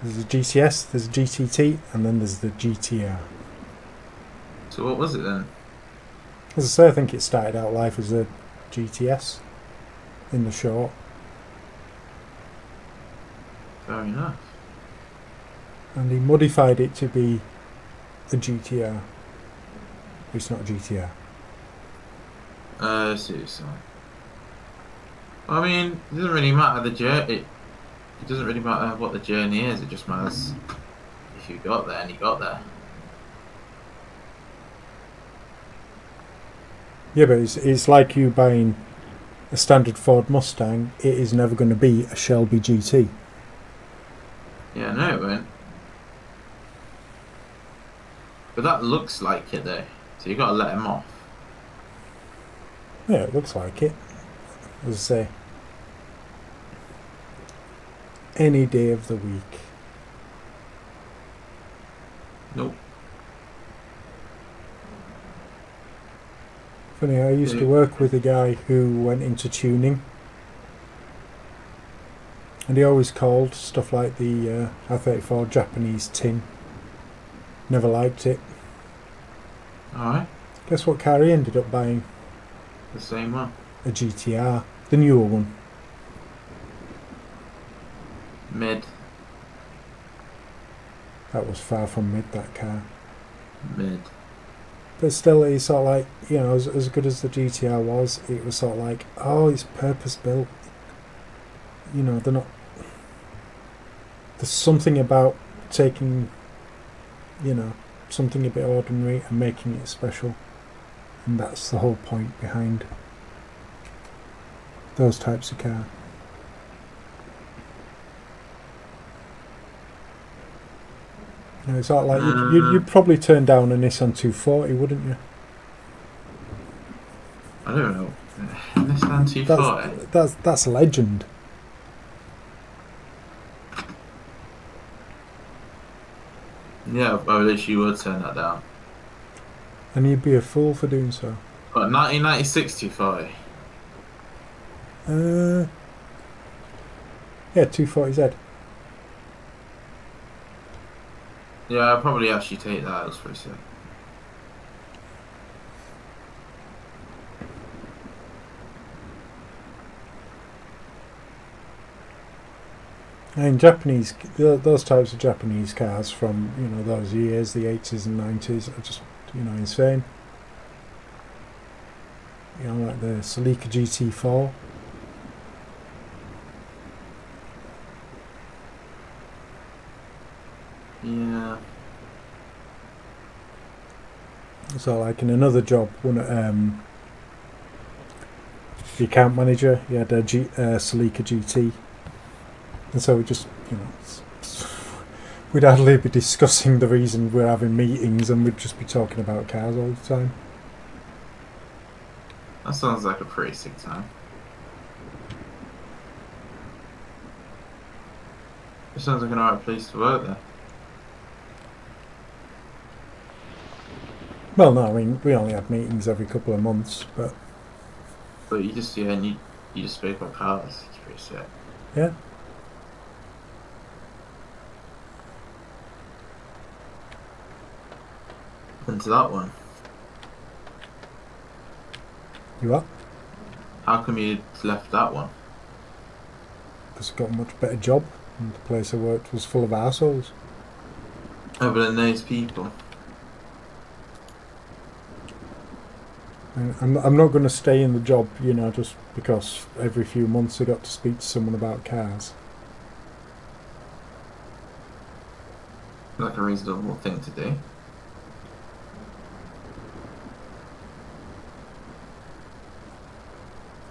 There's a GTS, there's a GTT, and then there's the GTR. So what was it then? As I say, I think it started out life as a GTS in the short. Fair enough. And he modified it to be a GTR. It's not a GTR. Seriously. I mean, it doesn't really matter the journey. It doesn't really matter what the journey is. It just matters if you got there and you got there. Yeah, but it's like you buying a standard Ford Mustang. It is never going to be a Shelby GT. Yeah, no, it won't. But that looks like it though, so you got to let him off. Yeah, it looks like it. As I say, any day of the week. Nope. Funny, I used to work with a guy who went into tuning, and he always called stuff like the R34 Japanese tin. Never liked it. Alright, Guess what car he ended up buying? the same one. A GTR, the newer one. Mid. That was far from mid, that car. Mid. But still, it's sort of like, as good as the GTR was, it was sort of like, oh, it's purpose built. They're not. There's something about taking, something a bit ordinary and making it special. And that's the whole point behind those types of car. It's sort of like you'd probably turn down a Nissan 240, wouldn't you? I don't know. Nissan 240. That's a legend. Yeah, I literally would turn that down. And you'd be a fool for doing so. But 1996 240. Yeah, 240Z. Yeah, I'll probably actually take that. That's pretty sick. And Japanese, those types of Japanese cars from those years, the 80s and 90s, are just insane. Like the Celica GT4. Yeah. So, like in another job, the account manager, he had a Celica GT, and so we just, we'd hardly be discussing the reason we're having meetings, and we'd just be talking about cars all the time. That sounds like a pretty sick time. It sounds like an alright place to work there. Well, no, I mean, we only had meetings every couple of months, but But you just and you just speak about cars. It's pretty sick. yeah. Into that one. You what? How come you left that one? Because I got a much better job, and the place I worked was full of assholes. Other than those people. I'm not going to stay in the job, you know, just because every few months I got to speak to someone about cars. Like a reasonable thing to do.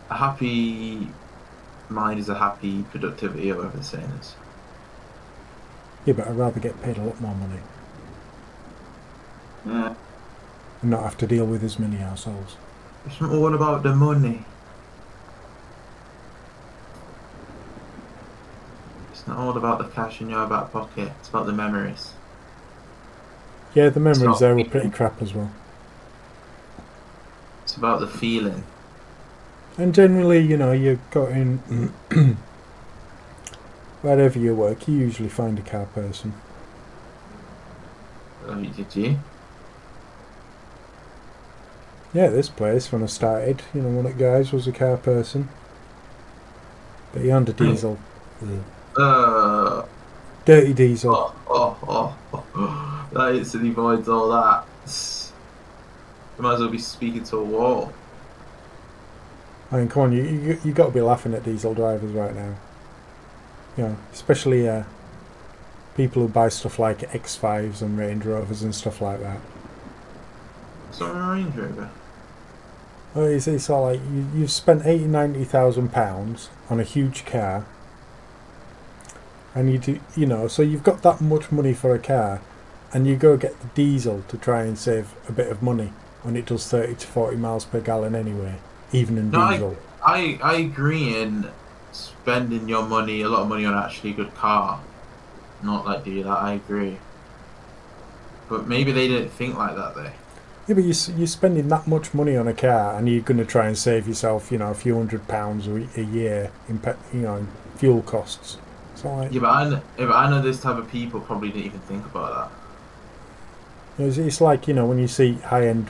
A happy mind is a happy productivity, or whatever the saying is. Yeah, but I'd rather get paid a lot more money Yeah. and not have to deal with as many assholes. It's not all about the money. It's not all about the cash in your back pocket. It's about the memories. Yeah, the memories not there were people. pretty crap as well. It's about the feeling. And generally, you know, you got in wherever you work, you usually find a car person. Did you? Yeah, this place, when I started, you know, one of the guys was a car person. But he owned a diesel. Uh, Dirty diesel. oh. That instantly voids all that. You might as well be speaking to a wall. I mean, come on, you got to be laughing at diesel drivers right now. You know, especially people who buy stuff like X5s and Range Rovers and stuff like that. It's not a Range Rover. Well, it's all like you've spent £90,000 on a huge car, and you know, so you've got that much money for a car, and you go get the diesel to try and save a bit of money when it does 30 to 40 miles per gallon anyway, even in diesel. I agree in spending your money, a lot of money on actually a good car. Not like do that, I agree. But maybe they didn't think like that though. Yeah, but you're spending that much money on a car, and you're going to try and save yourself, you know, a few £100 a year in in fuel costs. So like, Yeah, but I know this type of people probably didn't even think about that. it's like, you know, when you see high-end,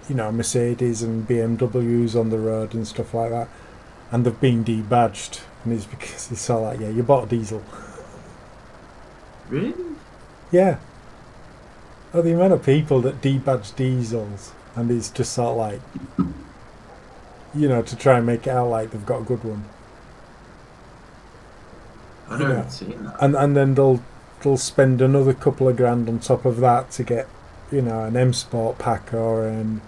you know, Mercedes and BMWs on the road and stuff like that, and they've been debadged, and it's because it's all like, yeah, you bought a diesel. Really? Yeah. Oh, the amount of people that debadge diesels, and it's just sort of like, you know, to try and make it out like they've got a good one. I've never seen that. And then they'll spend another couple of grand on top of that to get, you know, an M Sport pack or an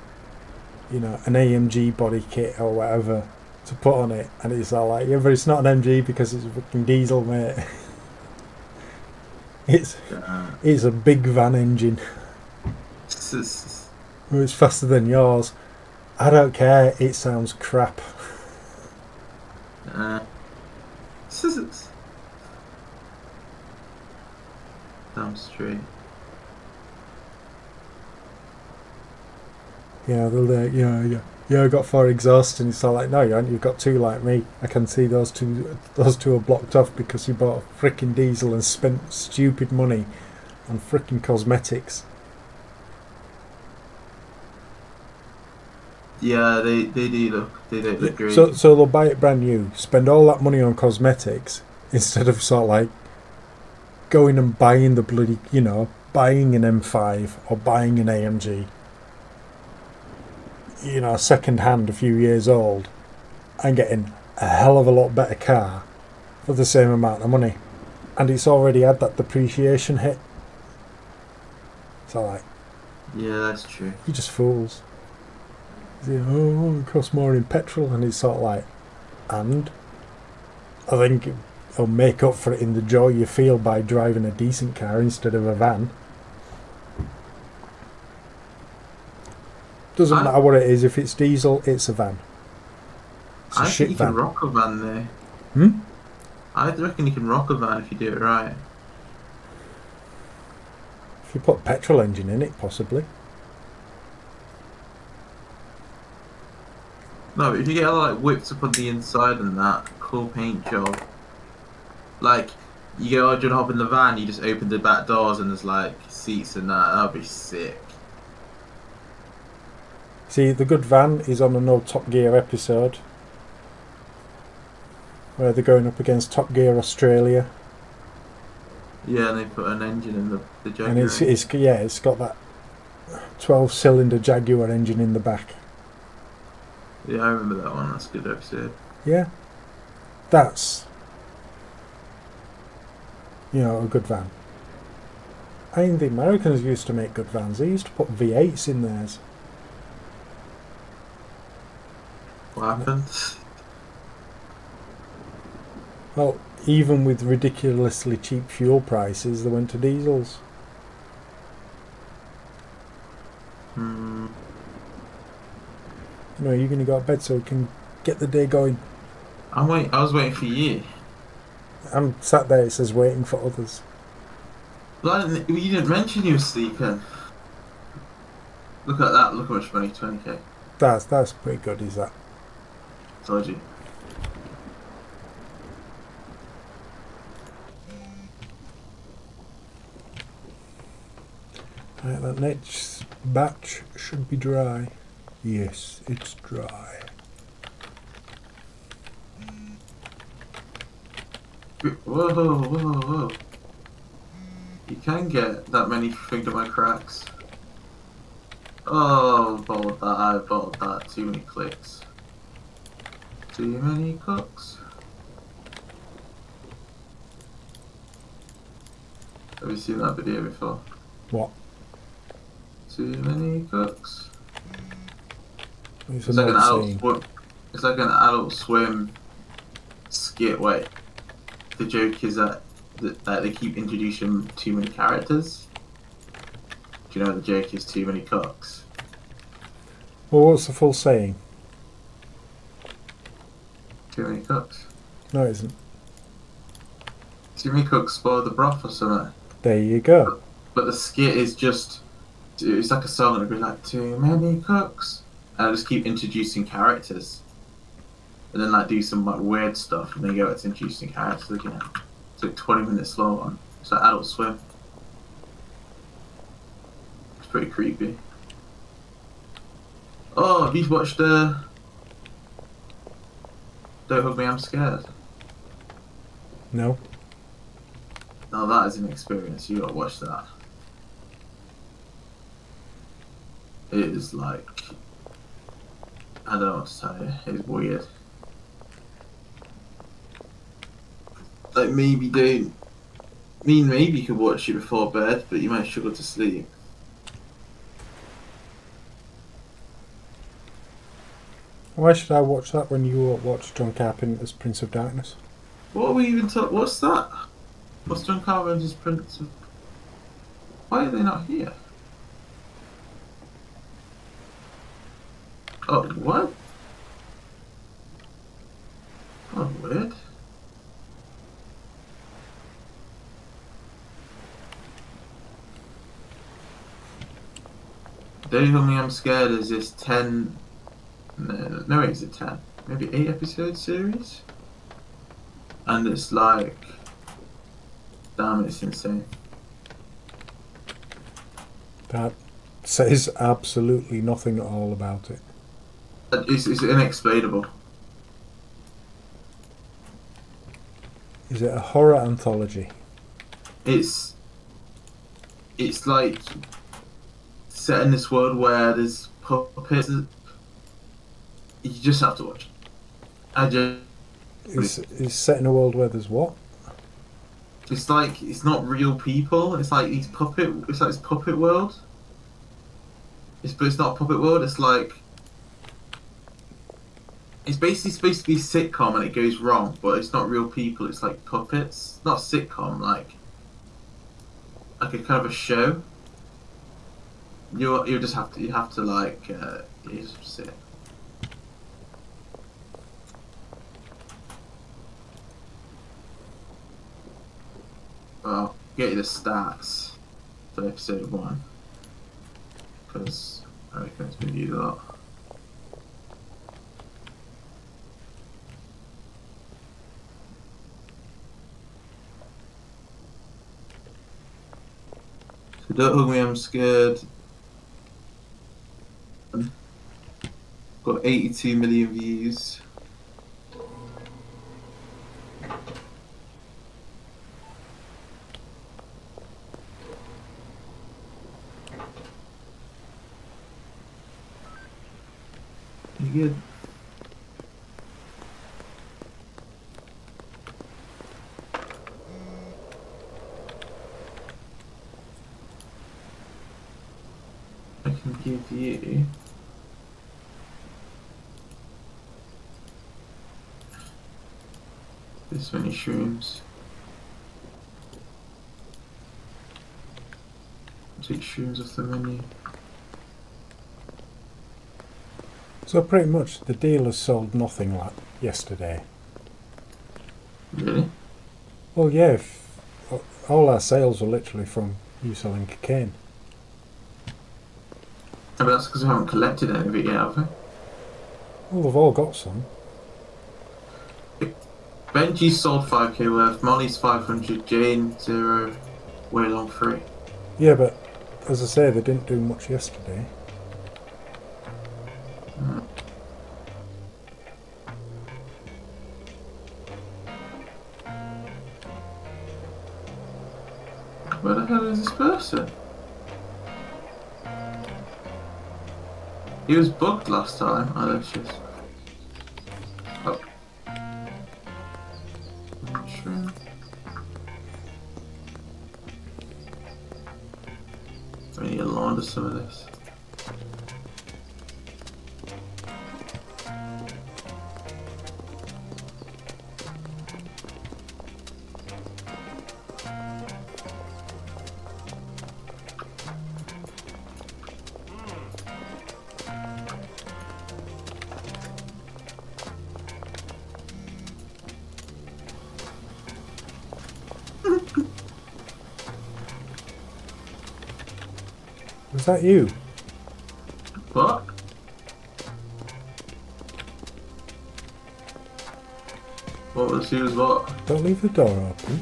AMG body kit or whatever to put on it, and it's all like, yeah, but it's not an MG because it's a fucking diesel, mate. It's a big van engine. It's faster than yours. I don't care. It sounds crap. Damn straight. Yeah, I got 4 exhausts, and it's all like, no, you haven't. You've got 2 like me. I can see those two are blocked off because you bought a frickin' diesel and spent stupid money on frickin' cosmetics. Yeah, they don't look great. So they'll buy it brand new, spend all that money on cosmetics instead of sort of like going and buying the bloody, you know, buying an M5 or buying an AMG, you know, second hand, a few years old, and getting a hell of a lot better car for the same amount of money, and it's already had that depreciation hit. So like, yeah, that's true. you're just fools. It costs more in petrol, and it's sort of like, and I think it'll make up for it in the joy you feel by driving a decent car instead of a van. Doesn't matter what it is. If it's diesel, it's a van. It's a I shit think you van. can rock a van there. I reckon you can rock a van if you do it right. If you put a petrol engine in it, possibly. No, but if you get like whipped up on the inside and that, cool paint job. Like, you go, oh, do you wanna hop in the van? You just open the back doors and there's like seats and that. That'd be sick. See, the good van is on an old Top Gear episode where they're going up against Top Gear Australia, Yeah, and they put an engine in the Jaguar. and it's got that 12-cylinder Jaguar engine in the back. Yeah, I remember that one. That's a good episode. Yeah, that's a good van. I mean, the Americans used to make good vans. They used to put V8s in theirs. What happened? Well, even with ridiculously cheap fuel prices, they went to diesels. Hmm. You're going to go to bed so we can get the day going. I was waiting for you. I'm sat there, it says waiting for others. But you didn't mention you were sleeping. Look at that. Look how much money. 20k. That's pretty good, is that? Told you. Right, that next batch should be dry. Yes, it's dry. Whoa, whoa, whoa. You can get that many finger my cracks. Oh, bottled that. I bottled that. Too many clicks. Too many cooks. Have you seen that video before? What? Too many cooks. It's It's like an adult saying. swim. It's like an Adult Swim skit where the joke is that they keep introducing too many characters. Do you know the joke is too many cooks? Well, what's the full saying? Too many cooks. No, it isn't. Too many cooks spoil the broth or something. There you go. But the skit is just, it's like a song and it goes like, too many cooks. And I just keep introducing characters. And then like do some like weird stuff and then go to introducing characters again. It's like 20 minutes slow one. It's like Adult Swim. It's pretty creepy. Oh, have you watched Don't Hug Me, I'm Scared? No. No, that is an experience. You gotta watch that. It is like, I don't know what to tell you. It's weird. Like maybe maybe you could watch it before bed, but you might struggle to sleep. Why should I watch that when you watch John Carpenter's Prince of Darkness? What are we even talking? What's that? What's John Carpenter's Prince of? Why are they not here? Oh, what? Oh, weird. Don't Tell Me I'm Scared is this 10... No, wait, is it 10? Maybe 8 episode series? And it's like... Damn, it's insane. That says absolutely nothing at all about it. It's inexplainable. Is it a horror anthology? It's like set in this world where there's puppets. You just have to watch it. It's set in a world where there's what? It's like it's not real people. It's like these puppet. It's like this puppet world. But it's not a puppet world. It's like it's basically supposed to be a sitcom and it goes wrong, but it's not real people. It's like puppets. Not a sitcom, like a kind of a show. You just have to you have to just sit. Well, get you the stats for episode 1. Because I reckon it's going to use a lot. So don't hug me, I'm scared. Got 82 million views. Pretty good. I can give you this many shrooms. Take shrooms off the menu. So pretty much the dealers sold nothing like yesterday. Really? Well, yeah, all our sales were literally from you selling cocaine. Yeah, but that's because I haven't collected any of it yet, have I? Well, they've all got some. Benji sold 5k worth, Molly's 500, Jane 0, Waylon 3. Yeah, but as I say, they didn't do much yesterday. Where the hell is this person? He was bugged last time. Oh, there she is. Oh. Shroom. I need to launder some of this. Was that you? What? What was he was what? Don't leave the door open.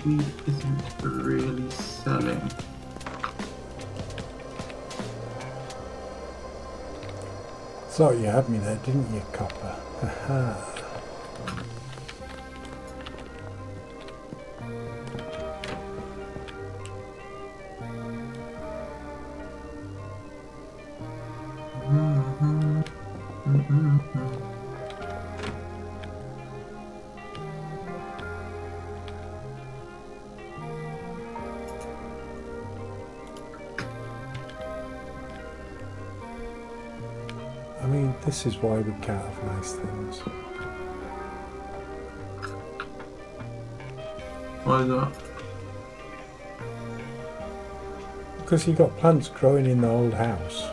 Weed isn't really selling. Thought you had me there, didn't you, copper? Haha. I mean, this is why we can't have nice things. Why is that? Because you got plants growing in the old house.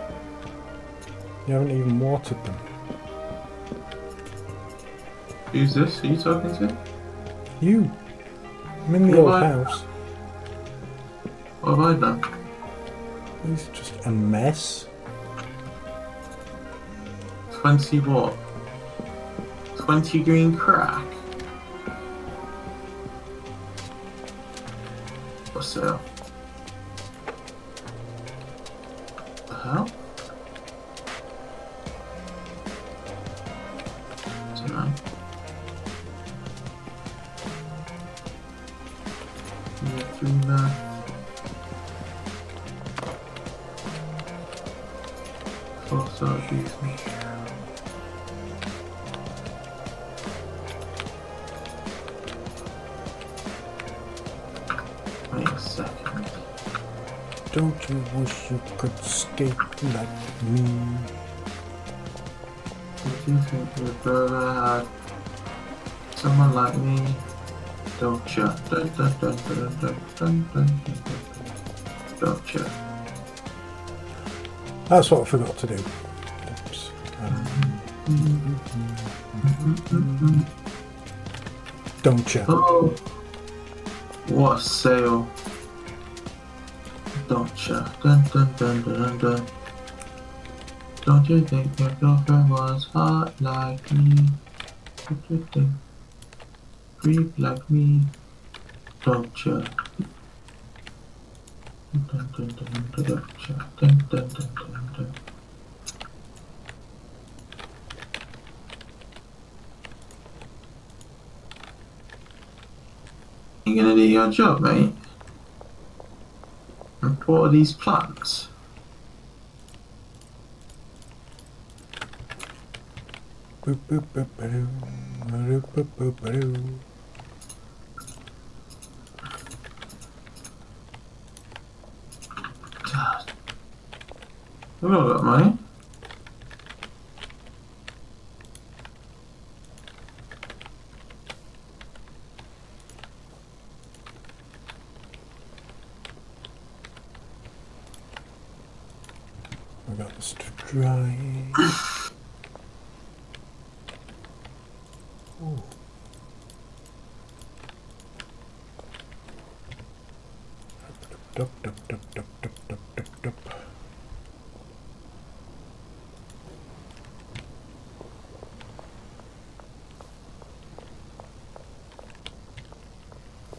You haven't even watered them. Who's this? Who are you talking to? You! I'm in the old house. What have I done? It's just a mess. 20 what? 20 green crack? For sale. The hell? Dunno. Yeah, 3 math. False argument. Don't you wish you could skate like me? If you think your brother had someone like me, don't you? Dun, dun, dun, dun, dun, dun, dun, dun, dun. Don't you? That's what I forgot to do. Oops. Don't you? Oh, what a sail! Don't you? Dun, dun, dun, dun, dun, dun. Don't you think your girlfriend was hot like me? Don't you think creep like me? Don't you? Dun, dun, dun, dun, dun, don't you? Dun, dun, dun, dun, dun. You gonna do your job, mate? And water these plants? Boop, boop, boop, ba-doo. Boop, boop, boop, ba-doo. We've all got money. We got this to dry. Ooh. Dup, dup, dup, dup, dup, dup, dup, dup.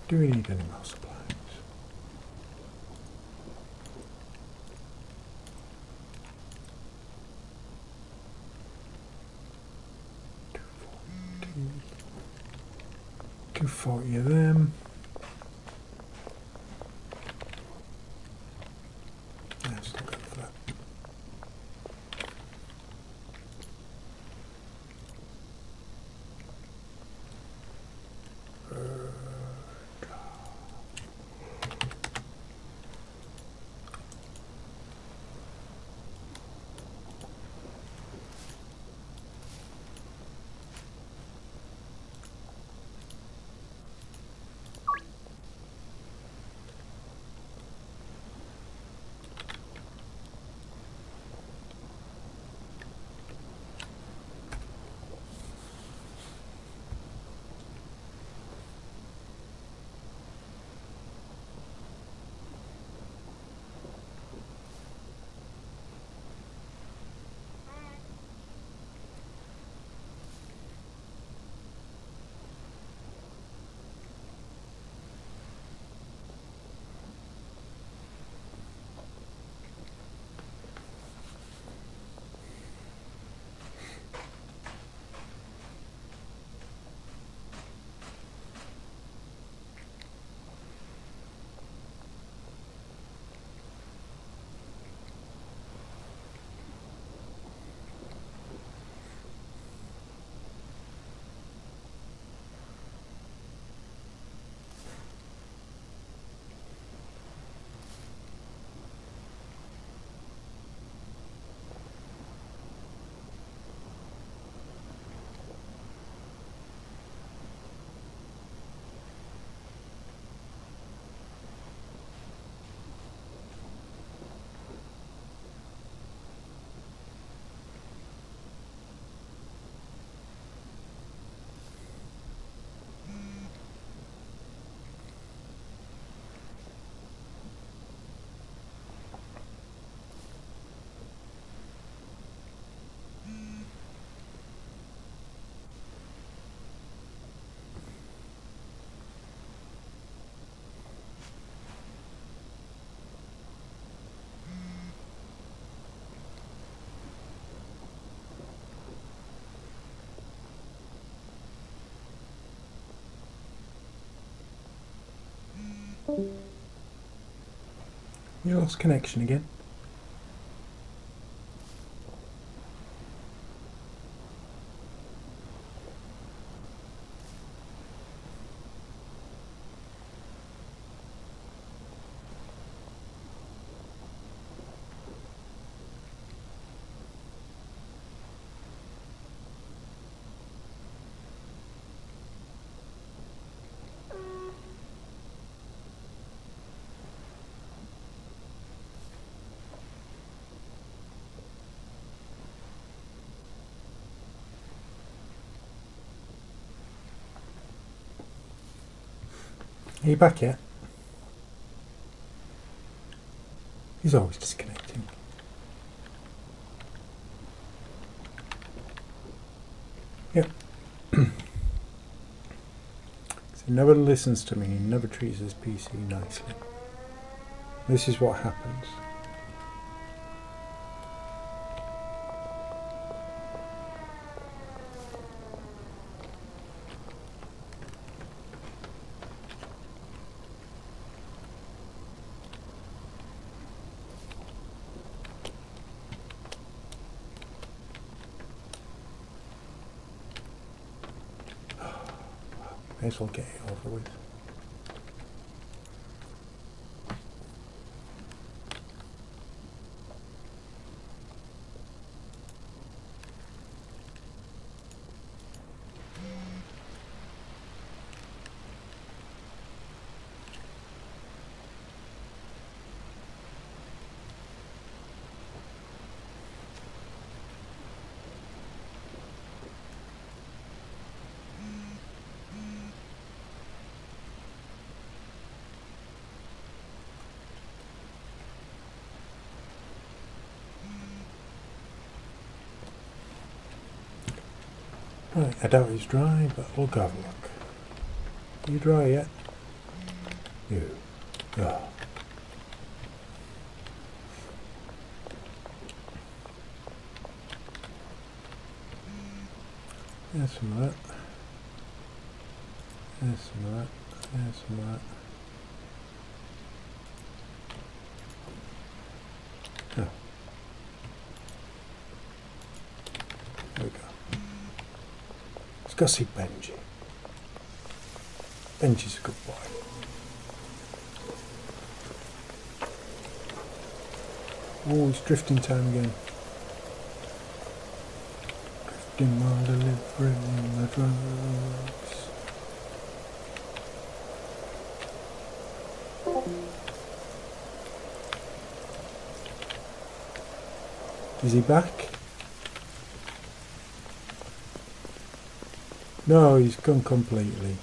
Do we need any more supplies? $240 of them. Yeah, still good for that. You lost connection again. Are you back yet? He's always disconnecting. Yep. So he never listens to me, he never treats his PC nicely. This is what happens. May as well get it over with. Right, I doubt he's dry, but we'll go have a look. Are you dry yet? You. Oh. There's some of that. There's some of that. There's some of that. Oh. There we go. Let's go see Benji. Benji's a good boy. Oh, it's drifting time again. Drifting while delivering the drugs. Is he back? No, he's gone completely.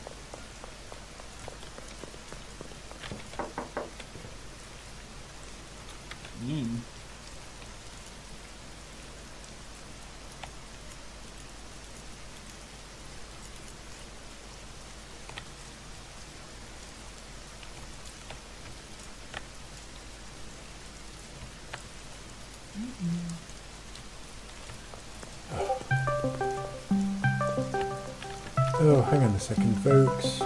Oh, hang on a second, folks.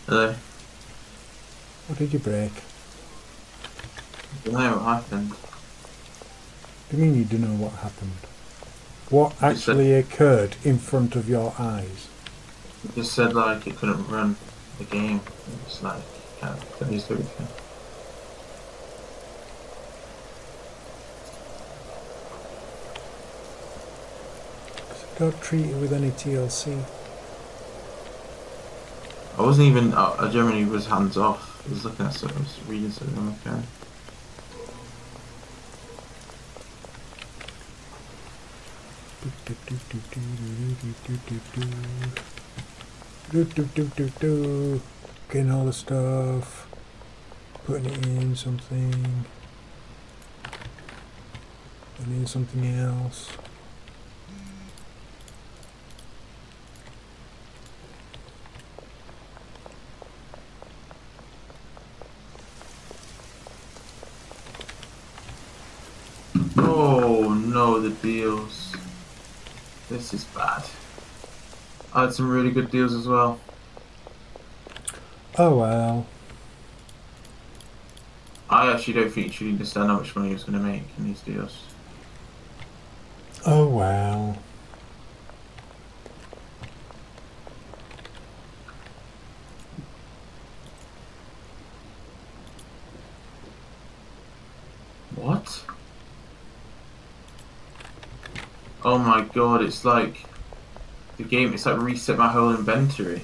Hello. What did you break? I don't know what happened. What do you mean you don't know what happened? What actually occurred in front of your eyes? It just said like it couldn't run the game. It's like can't use everything. Don't treat it with any TLC. I wasn't even. I generally was hands off. I was looking at something. I was reading something on my phone. Getting all the stuff, putting it in something, putting in something else. Oh no, the deals. This is bad. I had some really good deals as well. Oh well. I actually don't think you should understand how much money he was going to make in these deals. Oh well. What? Oh my god, it's like the game, it's like reset my whole inventory.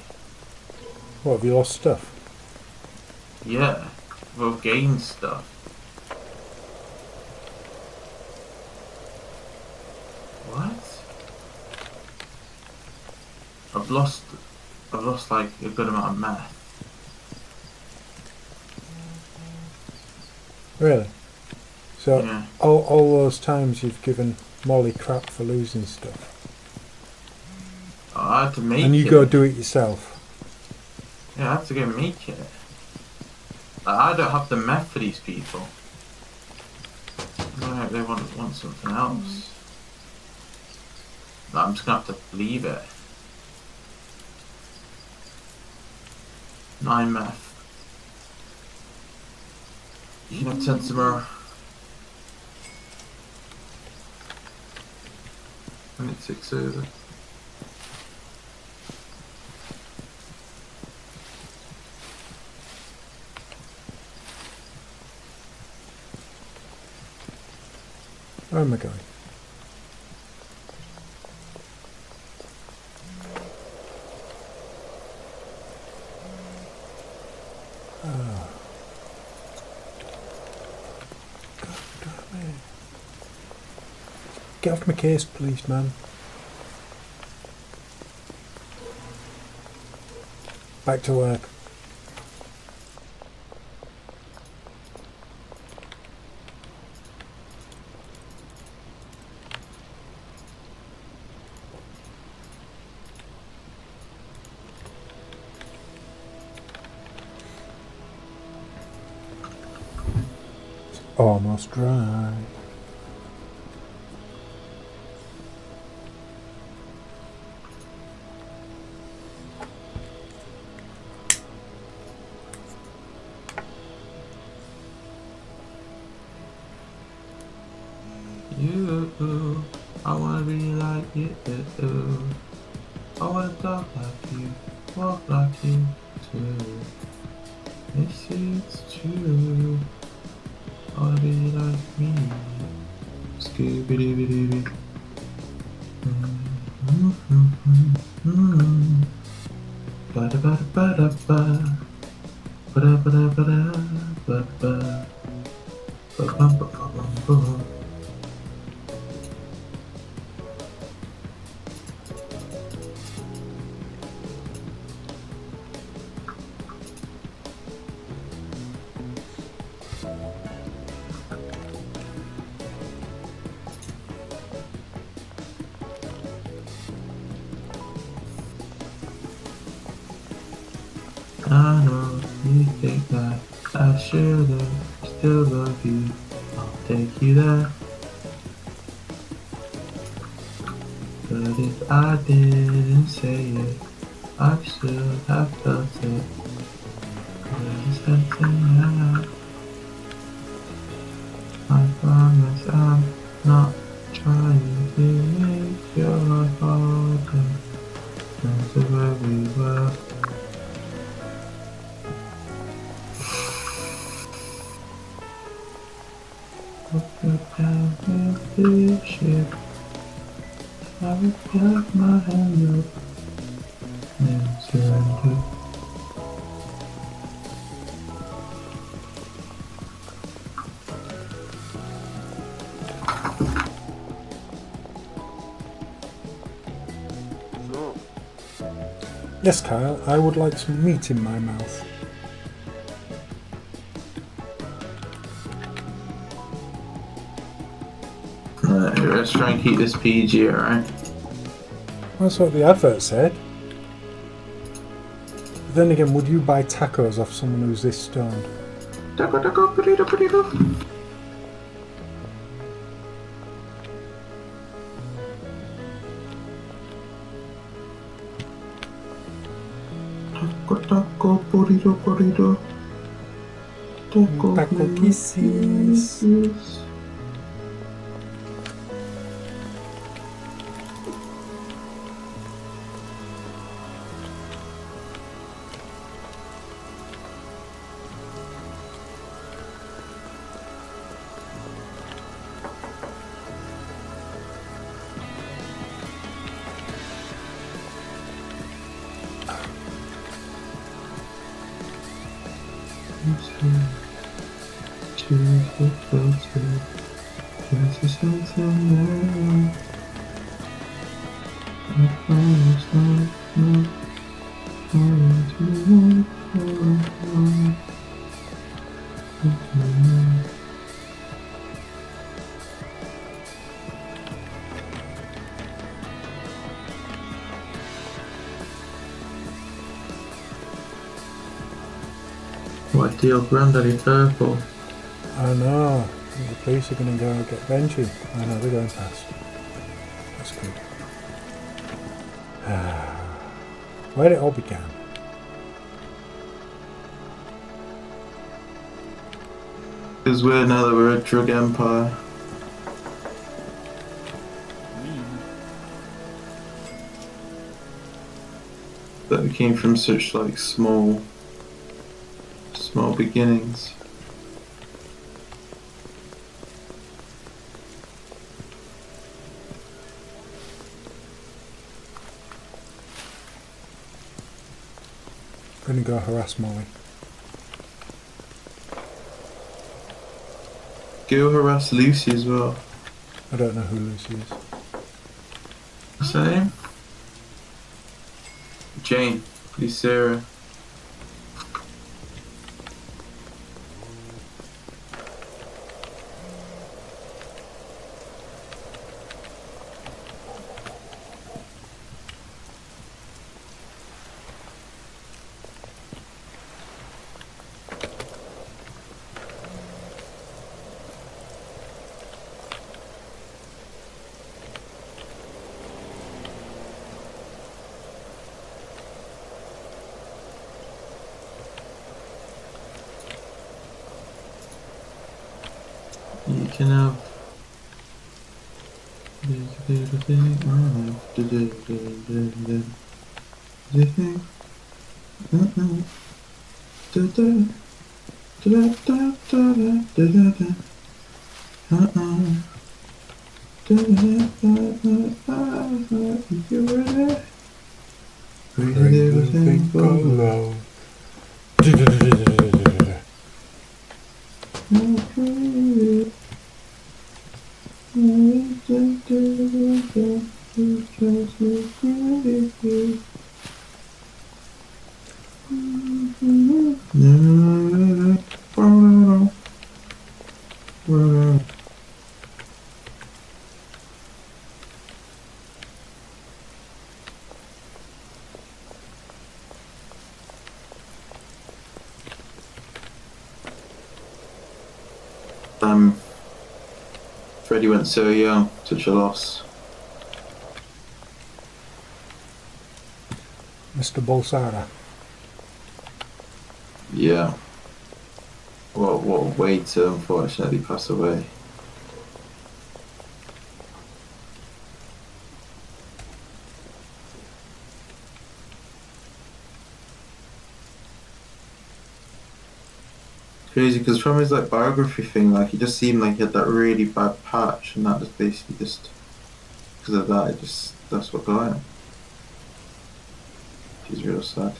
What, have you lost stuff? Yeah, well, gained stuff. What? I've lost like a good amount of meth. Really? So Yeah. all those times you've given Molly crap for losing stuff, I had to make it. and you go do it yourself. Yeah, I had to go make it. Like, I don't have the meth for these people. I hope they want something else. Like, I'm just gonna have to leave it. 9 meth. You can have 10 tomorrow. And it's 6 over. Where am I going? Ah. God damn it. Get off my case, policeman. Back to work. It's almost dry. You, I wanna be like you. I wanna talk like you, walk like you too. It's true. I wanna be like me. Scooby-Dooby-Dooby. Ba-da-ba-da-ba-da-ba. Ba-da-ba-da-ba-da-ba-ba. Ba-bum-ba-bum-bum. I know you think that I should've still love you. I'll take you there. But if I didn't say it, I should have felt it. There's something that I promise I'm not trying to make your life harder. That's where we were. Look down with the ship. I would have my hand up and surrender. Yes, Kyle, I would like some meat in my mouth. Let's try and keep this PG, alright? That's what the advert said. But then again, would you buy tacos off someone who's this stoned? Taco, taco, burrito, burrito. Taco, taco, burrito, burrito. Taco, Taco kisses. kisses. Choose the filter. There's something there. I promise not What deal, Granddaddy Purple? I know. The police are going to go get Benji. I know, they're going past. That's good. Where it all began. It's weird now that we're a drug empire. That we came from such like small beginnings. I'm going to go harass Molly. Go harass Lucy as well. I don't know who Lucy is. Same. Jane, please Sarah. You can have Freddie went so young, such a loss. Mr. Bolsara. Yeah. What a way to unfortunately pass away. Crazy, because from his like biography thing, like he just seemed like he had that really bad patch, and that was basically just because of that. That's what got him. Which is real sad.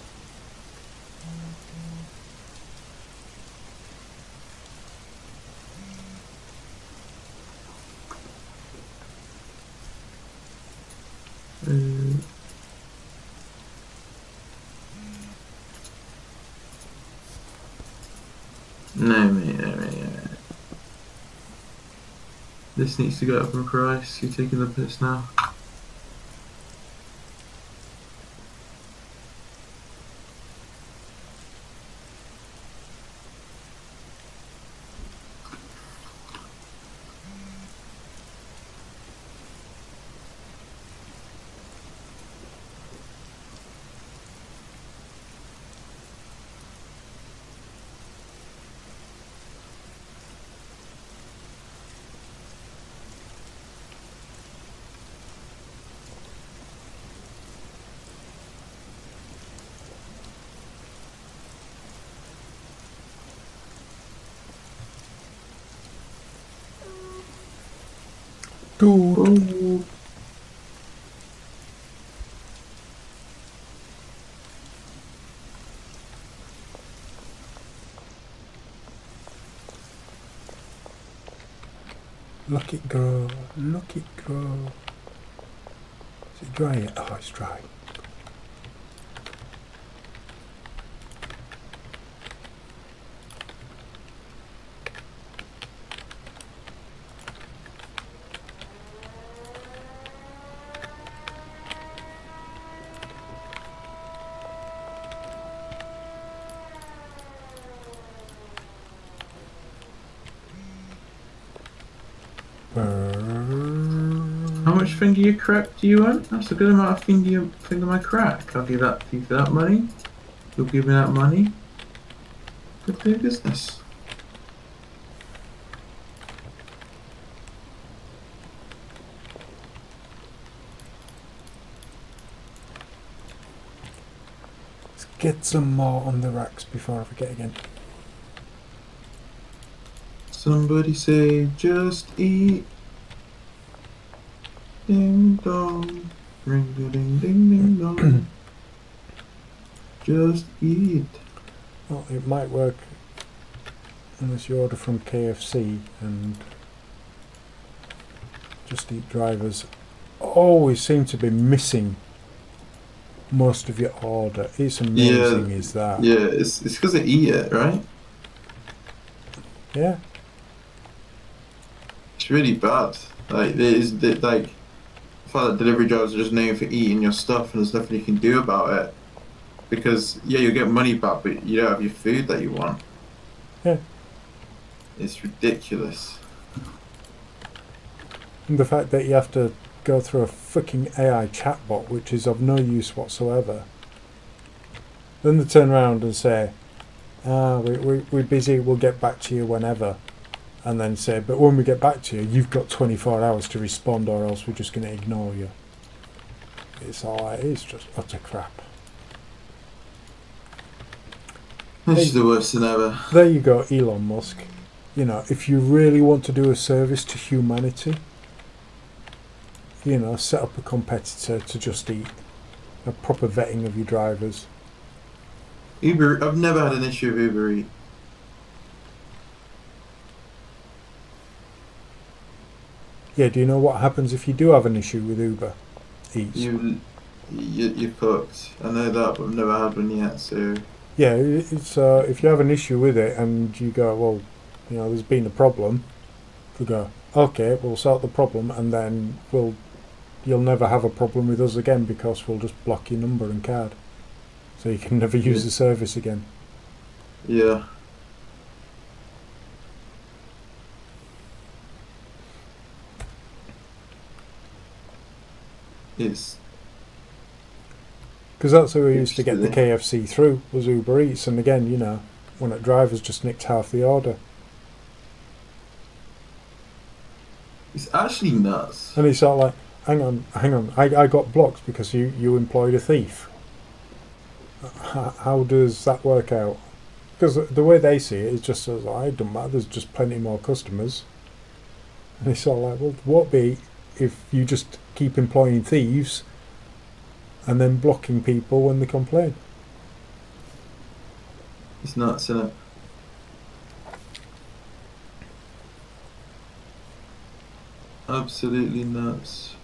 No, mate, no, mate, no, mate. This needs to go up from Christ. You're taking the piss now. Dude. Oh. Look it go. Look it go. Is it dry yet? Oh, it's dry. much finger your crack do you want? That's a good amount of finger my crack. I'll give that for you for that money. You'll give me that money. Good do business. Let's get some more on the racks before I forget again. Somebody say just eat. Ding dong. Ring a ding ding ding dong. Just eat. Well, it might work unless you order from KFC, and Just Eat drivers always seem to be missing most of your order. It's amazing, is that? Yeah, it's because they eat it, right? Yeah. It's really bad. Like like the fact that delivery drivers are just known for eating your stuff, and there's nothing you can do about it. Because yeah, you'll get money back, but you don't have your food that you want. Yeah. It's ridiculous. And the fact that you have to go through a freaking AI chatbot, which is of no use whatsoever. Then they turn around and say, we're busy, we'll get back to you whenever. And then say, but when we get back to you, you've got 24 hours to respond, or else we're just going to ignore you. It's just utter crap. It's the worst thing ever. There you go, Elon Musk. You know, if you really want to do a service to humanity, you know, set up a competitor to Just Eat. A proper vetting of your drivers. I've never had an issue with Uber Eats. Yeah, do you know what happens if you do have an issue with Uber Eats? You're cooked. I know that, but I've never had one yet, so... Yeah, it's if you have an issue with it and you go, well, you know, there's been a problem, we go, okay, we'll sort the problem, and then you'll never have a problem with us again, because we'll just block your number and card, so you can never use the service again. Yeah. It's... Because that's how we used to get the KFC through, was Uber Eats, and again, you know, one of the drivers just nicked half the order. It's actually nuts. And it's sort of like, hang on, I got blocked because you employed a thief. How does that work out? Because the way they see it is just as, it doesn't matter, there's just plenty more customers. And it's sort of like, well, what be if you just keep employing thieves and then blocking people when they complain? It's nuts, isn't it? Absolutely nuts.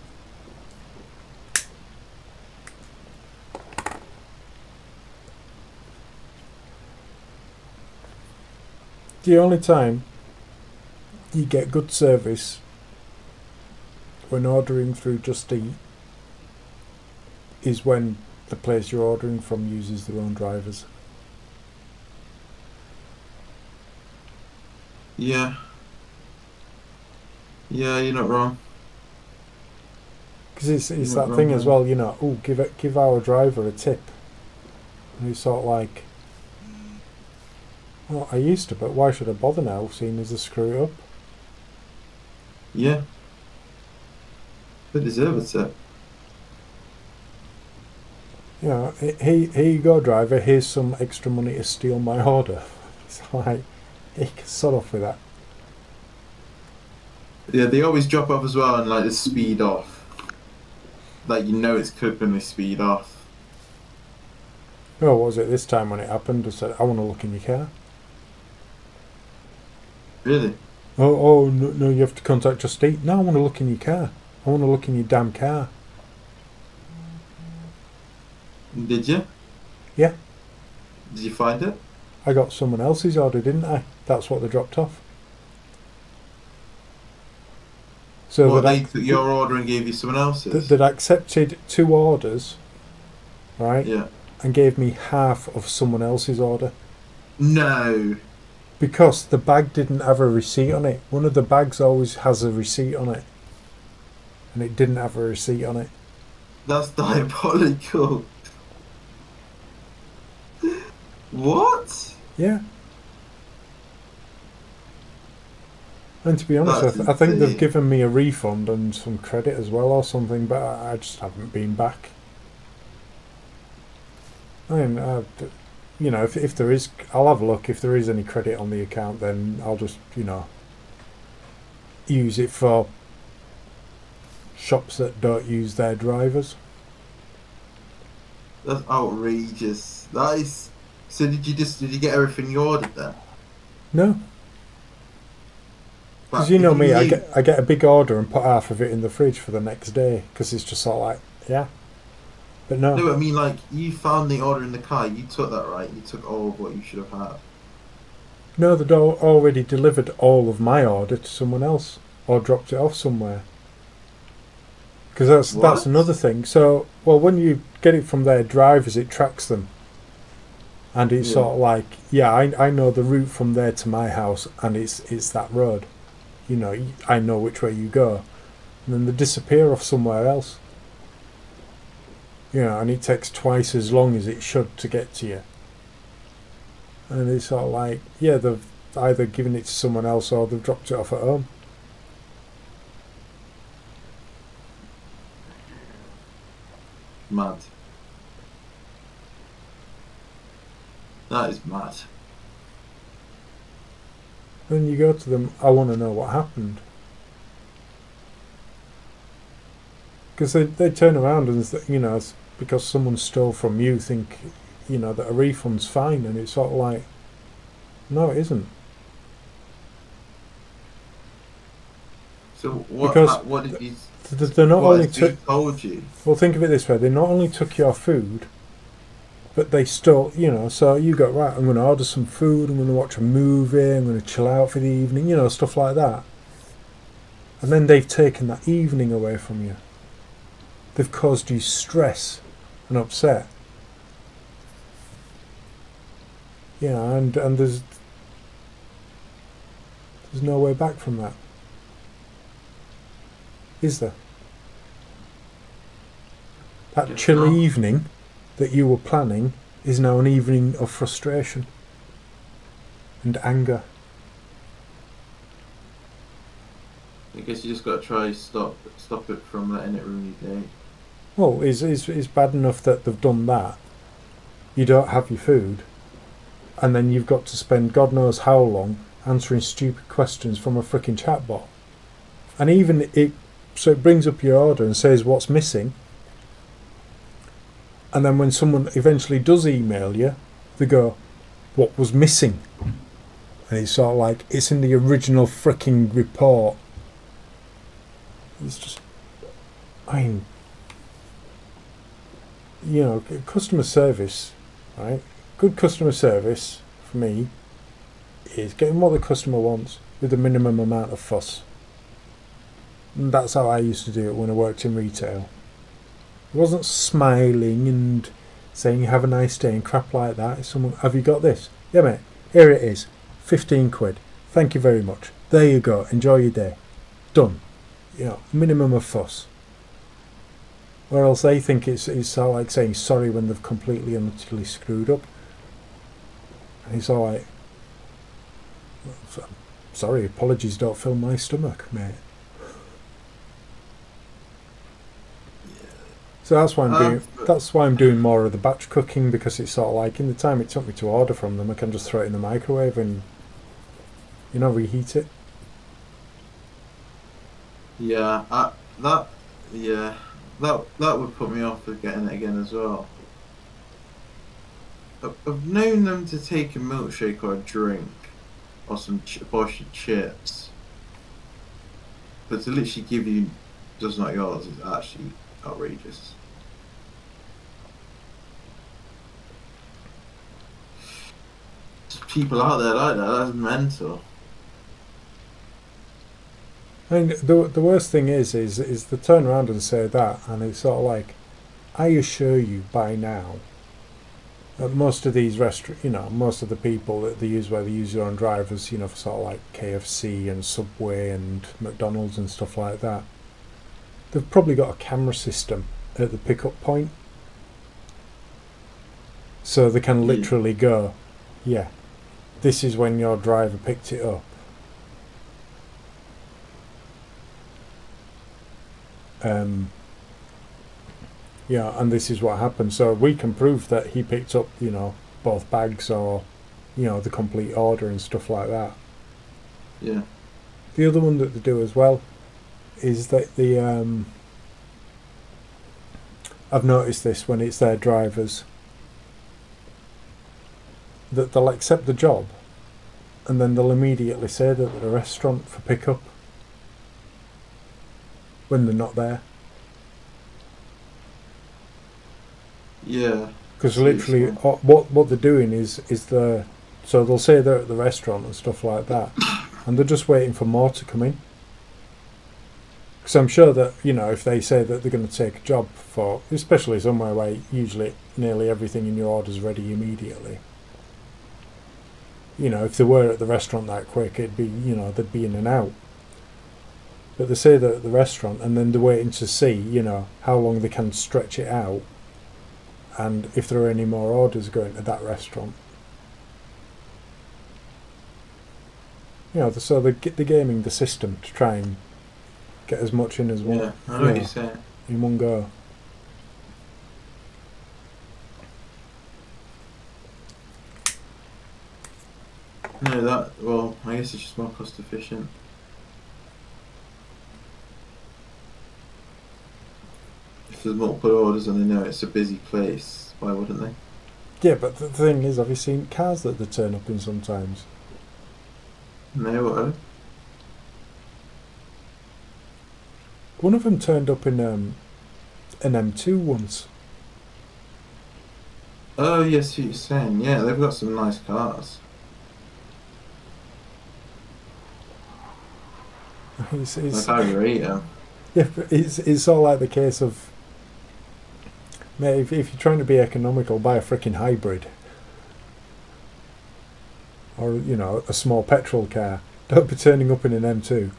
The only time you get good service when ordering through Just Eat is when the place you're ordering from uses their own drivers. Yeah. Yeah, you're not wrong. Because it's that thing as well, you know, give our driver a tip. And it's sort of like, well, I used to, but why should I bother now, seeing as they screw it up? Yeah. They deserve a tip. You know, here you go, driver, here's some extra money to steal my order. It's like, you can sod off with that. Yeah, they always drop off as well and like just speed off. Like, you know it's cooked when they speed off. Oh, what was it this time when it happened? I said, I want to look in your car. Really? Oh no, you have to contact Just Eat. No, I want to look in your car. I want to look in your damn car. Did you? Yeah. Did you find it? I got someone else's order, didn't I? That's what they dropped off. So what, they took your order and gave you someone else's? They'd accepted 2 orders, right? Yeah. And gave me half of someone else's order. No. Because the bag didn't have a receipt on it. One of the bags always has a receipt on it. and it didn't have a receipt on it. That's diabolical. What? Yeah. And to be honest, That's I think they've insane. given me a refund and some credit as well or something, but I just haven't been back. I mean, if there is, I'll have a look. If there is any credit on the account, then I'll just, use it for shops that don't use their drivers. That's outrageous. That is. So did you get everything you ordered then? No, because But you know if me, you I get a big order and put half of it in the fridge for the next day because it's just sort of like, yeah. But no, No, I mean, like, you found the order in the car, you took that, right? You took all of what you should have had. no, they'd already delivered all of my order to someone else or dropped it off somewhere. Because that's What? another thing. So, well, when you get it from their drivers, it tracks them. And it's Yeah. sort of like, yeah, I know the route from there to my house, and it's that road. I know which way you go. And then they disappear off somewhere else. And it takes twice as long as it should to get to you. And it's sort of like, yeah, they've either given it to someone else or they've dropped it off at home. Mad. That is mad. Then you go to them, I want to know what happened. Because they turn around and, it's because someone stole from you, think, that a refund's fine. And it's sort of like, no, it isn't. So what? Because What did you? They're not What only has he took. told you? Well, think of it this way: they not only took your food, but they stole. So you go, right, I'm going to order some food. I'm going to watch a movie. I'm going to chill out for the evening. Stuff like that. And then they've taken that evening away from you. They've caused you stress and upset. And there's no way back from that. Is there? That Guess chill not. evening that you were planning is now an evening of frustration and anger. I guess you just got to try stop it from letting it ruin your day. Well, it's bad enough that they've done that. You don't have your food, and then you've got to spend God knows how long answering stupid questions from a freaking chatbot. And even so it brings up your order and says what's missing. And then when someone eventually does email you, they go, what was missing? And it's sort of like, it's in the original freaking report. It's just, customer service, right? Good customer service, for me, is getting what the customer wants with the minimum amount of fuss. And that's how I used to do it when I worked in retail. It wasn't smiling and saying have a nice day and crap like that. It's someone, have you got this? Yeah, mate, here it is. 15 quid. Thank you very much. There you go. Enjoy your day. Done. Minimum of fuss. Or else they think it's sort of like saying sorry when they've completely and utterly screwed up. And it's all like, sorry, apologies don't fill my stomach, mate. So that's why I'm doing more of the batch cooking, because it's sort of like in the time it took me to order from them, I can just throw it in the microwave and reheat it. Yeah, that would put me off of getting it again as well. I've known them to take a milkshake or a drink or some bosh of chips, but to literally give you just not yours is actually outrageous. There's people out there like that. That's mental. I mean, the worst thing is they turn around and say that, and it's sort of like, I assure you by now that most of these most of the people that they use where they use their own drivers, for sort of like KFC and Subway and McDonald's and stuff like that, They've probably got a camera system at the pickup point, so they can literally go, yeah, this is when your driver picked it up. Yeah, and this is what happened. So we can prove that he picked up, both bags or, the complete order and stuff like that. Yeah. The other one that they do as well is that I've noticed this when it's their drivers, that they'll accept the job and then they'll immediately say that they're a restaurant for pickup when they're not there. Yeah. Because literally what they're doing is so they'll say they're at the restaurant and stuff like that, and they're just waiting for more to come in. Because I'm sure that, if they say that they're going to take a job for, especially somewhere where usually nearly everything in your order is ready immediately. If they were at the restaurant that quick, it'd be, they'd be in and out. But they say they're at the restaurant and then they're waiting to see, how long they can stretch it out and if there are any more orders going to that restaurant. So they're gaming the system to try and get as much in as one. I know what you're saying. In one go. No, I guess it's just more cost efficient. If there's multiple orders and they know it's a busy place, why wouldn't they? Yeah, but the thing is, have you seen cars that they turn up in sometimes? No, what? One of them turned up in an M2 once. Oh, yes, what you're saying. Yeah, they've got some nice cars. It's I rate them. Yeah, but it's all like the case of, mate, if you're trying to be economical, buy a freaking hybrid. Or, a small petrol car. Don't be turning up in an M2.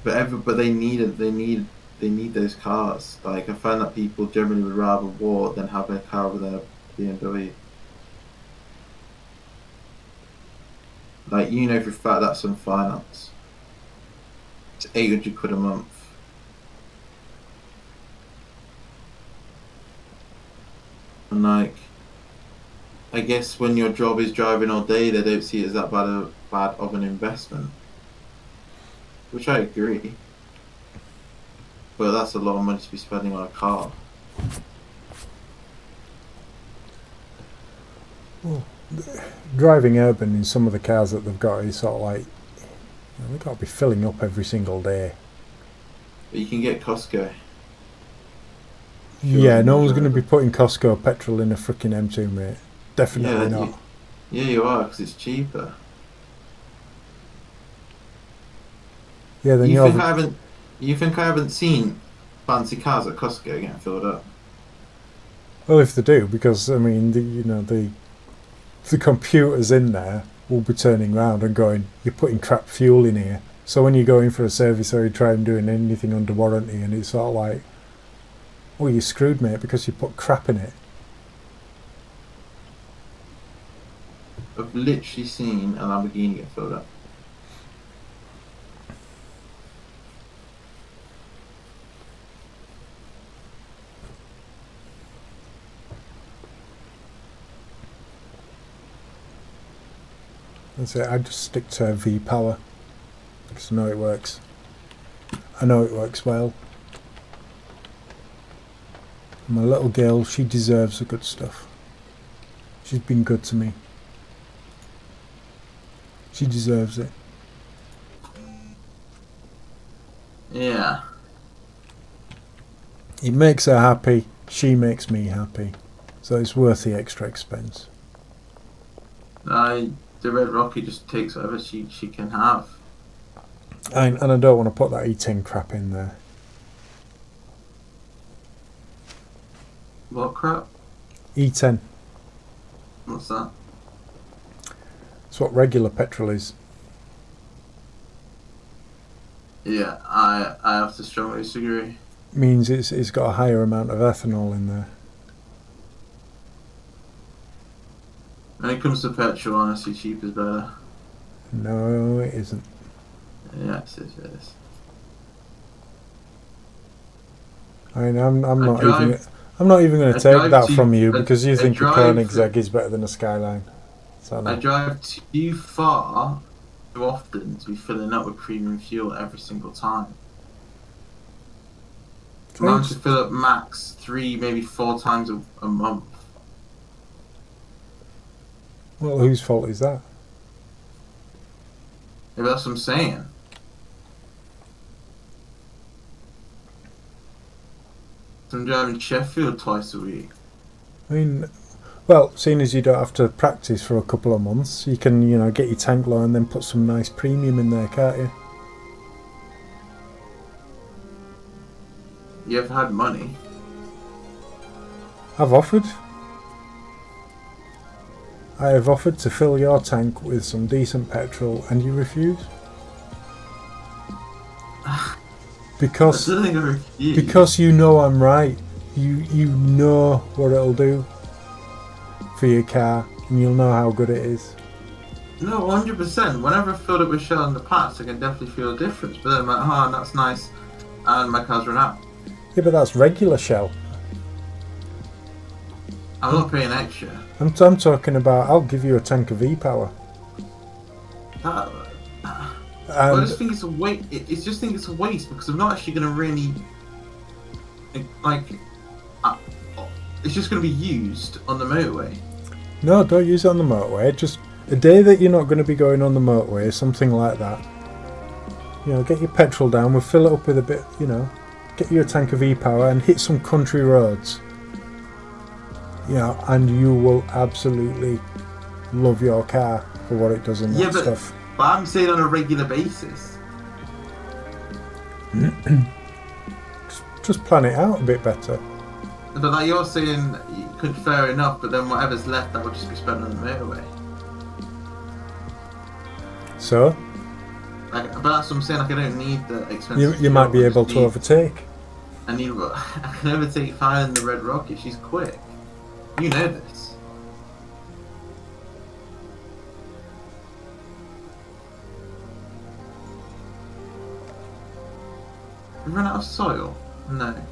But they need those cars. Like, I find that people generally would rather walk than have a car with a BMW. Like, for a fact that's on finance. It's £800 a month. And like, I guess when your job is driving all day, they don't see it as that bad of an investment. Which I agree. But that's a lot of money to be spending on a car. Well, driving urban in some of the cars that they've got is sort of like, they've got to be filling up every single day. But you can get Costco. Yeah, no one's going to be putting Costco petrol in a freaking M2, mate. Definitely not. Yeah, you are, because it's cheaper. Yeah, then you think I haven't seen fancy cars at Costco getting filled up? Well, if they do, because I mean, the computers in there will be turning around and going, "You're putting crap fuel in here." So when you go in for a service or you try and doing anything under warranty, and it's sort of like, "Well, you're screwed, mate, because you put crap in it." I've literally seen a Lamborghini get filled up. That's it. I just stick to V-Power because I know it works. I know it works well. My little girl, she deserves the good stuff. She's been good to me. She deserves it. Yeah. It makes her happy. She makes me happy. So it's worth the extra expense. The Red Rocket just takes whatever she can have. And I don't want to put that E10 crap in there. What crap? E10. What's that? It's what regular petrol is. Yeah, I have to strongly disagree. Means it's got a higher amount of ethanol in there. When it comes to petrol, honestly, cheap is better. No, it isn't. Yes, it is. I mean, I'm I not even. drive, I'm not even going to I take drive that too, from you because you I think a drive, Koenigsegg is better than a Skyline. So I no. drive too far too often to be filling up with premium fuel every single time. I'm I having to just, fill up max 3, maybe 4 times a month. well, whose fault is that? Maybe that's what I'm saying. So I'm driving Sheffield twice a week. I mean, well, seeing as you don't have to practice for a couple of months, you can, get your tank low and then put some nice premium in there, can't you? You ever had money? I've offered. I have offered to fill your tank with some decent petrol, and you refuse. I Because don't think I refuse. because you know I'm right. You know what it'll do for your car, and you'll know how good it is. No, 100%. Whenever I've filled up with Shell in the past, I can definitely feel a difference. But then I'm like, oh, that's nice. And my car's run out. Yeah, but that's regular Shell. I'm not paying extra. I'm talking about. I'll give you a tank of V-Power, That, well, I and just think it's a waste. It's just think it's a waste because I'm not actually going to really like. Uh, it's just going to be used on the motorway. no, don't use it on the motorway. Just a day that you're not going to be going on the motorway, something like that. Get your petrol down. We'll fill it up with a bit. Get you a tank of E-Power and hit some country roads. And you will absolutely love your car for what it does and that stuff. But I'm saying on a regular basis. Just plan it out a bit better. But like you're saying, you could fair enough. But then whatever's left, that would just be spent on the motorway. So But that's what I'm saying. Like I don't need the expensive. you might be fuel, able to overtake. I need. I can overtake fine in the Red Rocket. She's quick. You know this. We run out of soil? No.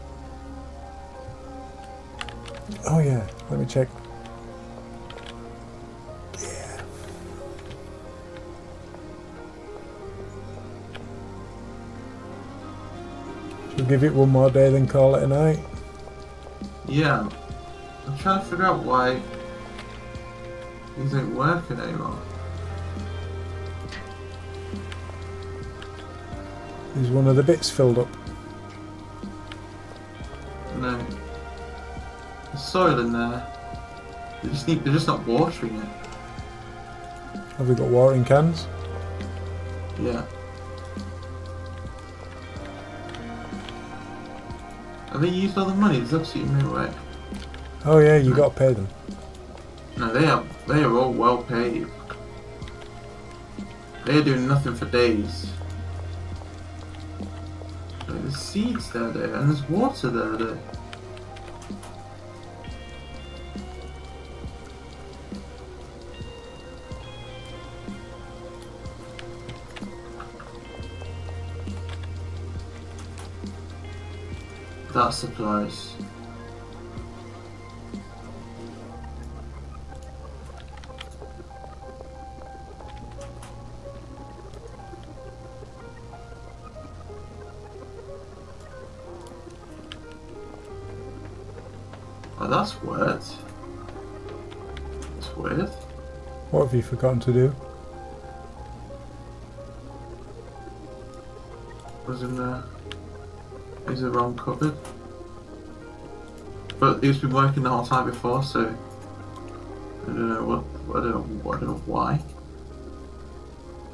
Oh yeah, let me check. Yeah. Should we give it one more day, then call it a night? Yeah. I'm trying to figure out why these ain't working anymore. Is one of the bits filled up? No. There's soil in there. They're just not watering it. Have we got watering cans? Yeah. Have they used all the money? There's absolutely no way. Oh yeah, you got to pay them. No, they are all well paid. They are doing nothing for days. There's seeds there, and there's water there. That's supplies. Oh, that's weird. That's weird. What have you forgotten to do? Was in there. Is the wrong cupboard. But it's been working the whole time before, so I don't know what. I don't know why.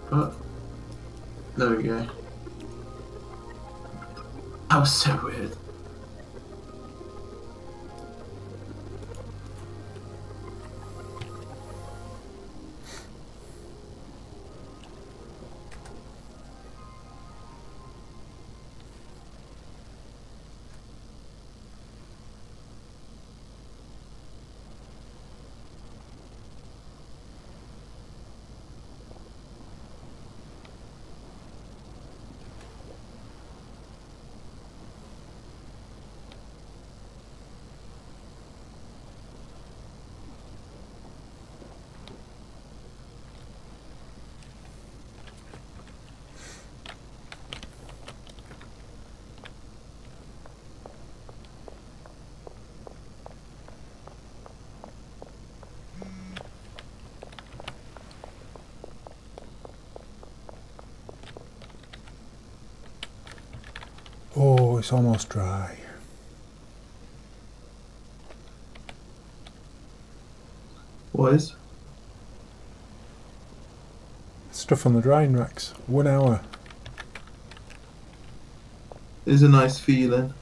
But there we go. That was so weird. Oh, it's almost dry. What is? Stuff on the drying racks. 1 hour. It's a nice feeling.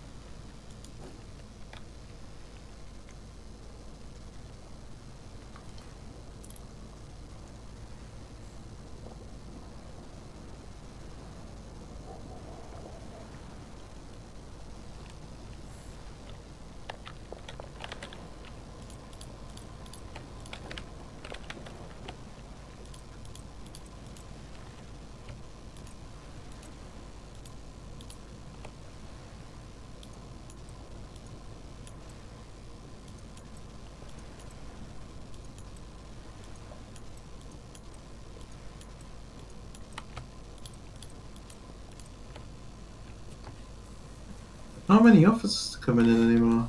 Not many offers coming in anymore.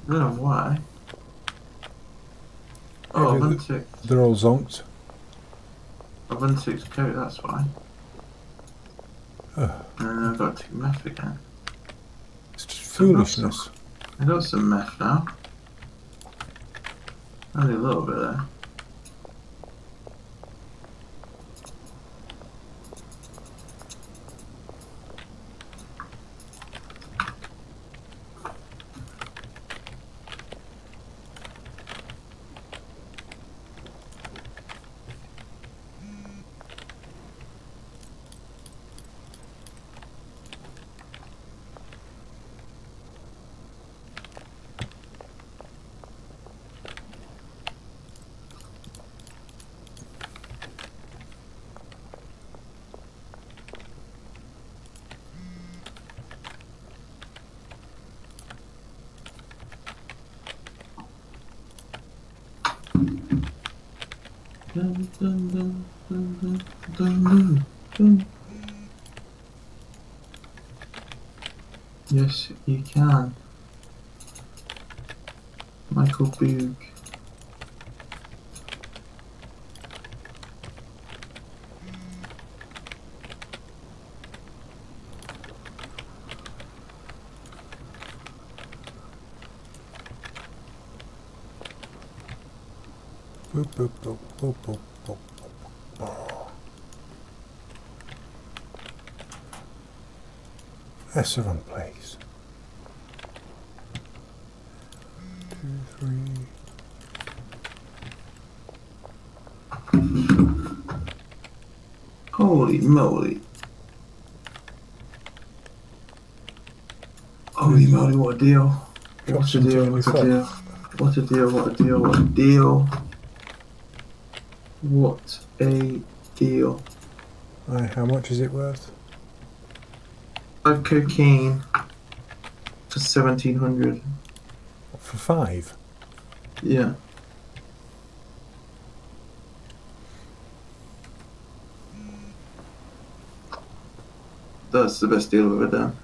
I don't know why. Oh, Maybe I've unticked. they're all zonked. I've unticked coat, that's why. Ugh, And I've got to tick meth again. it's just So I've got some. foolishness. I got some meth now. Only a little bit there. Dun, dun, dun, dun, dun, dun, dun, dun. Yes, you can. Michael Boog. Boop, boop, boop, boop, boop, boop, boop. That's the wrong place. 2, 3. Holy moly. Holy moly, what a deal. What a deal, what a deal. What a deal, what a deal, what a deal. What a deal. Right, how much is it worth? 5 cocaine for 1700. For 5? Yeah. That's the best deal I've ever done.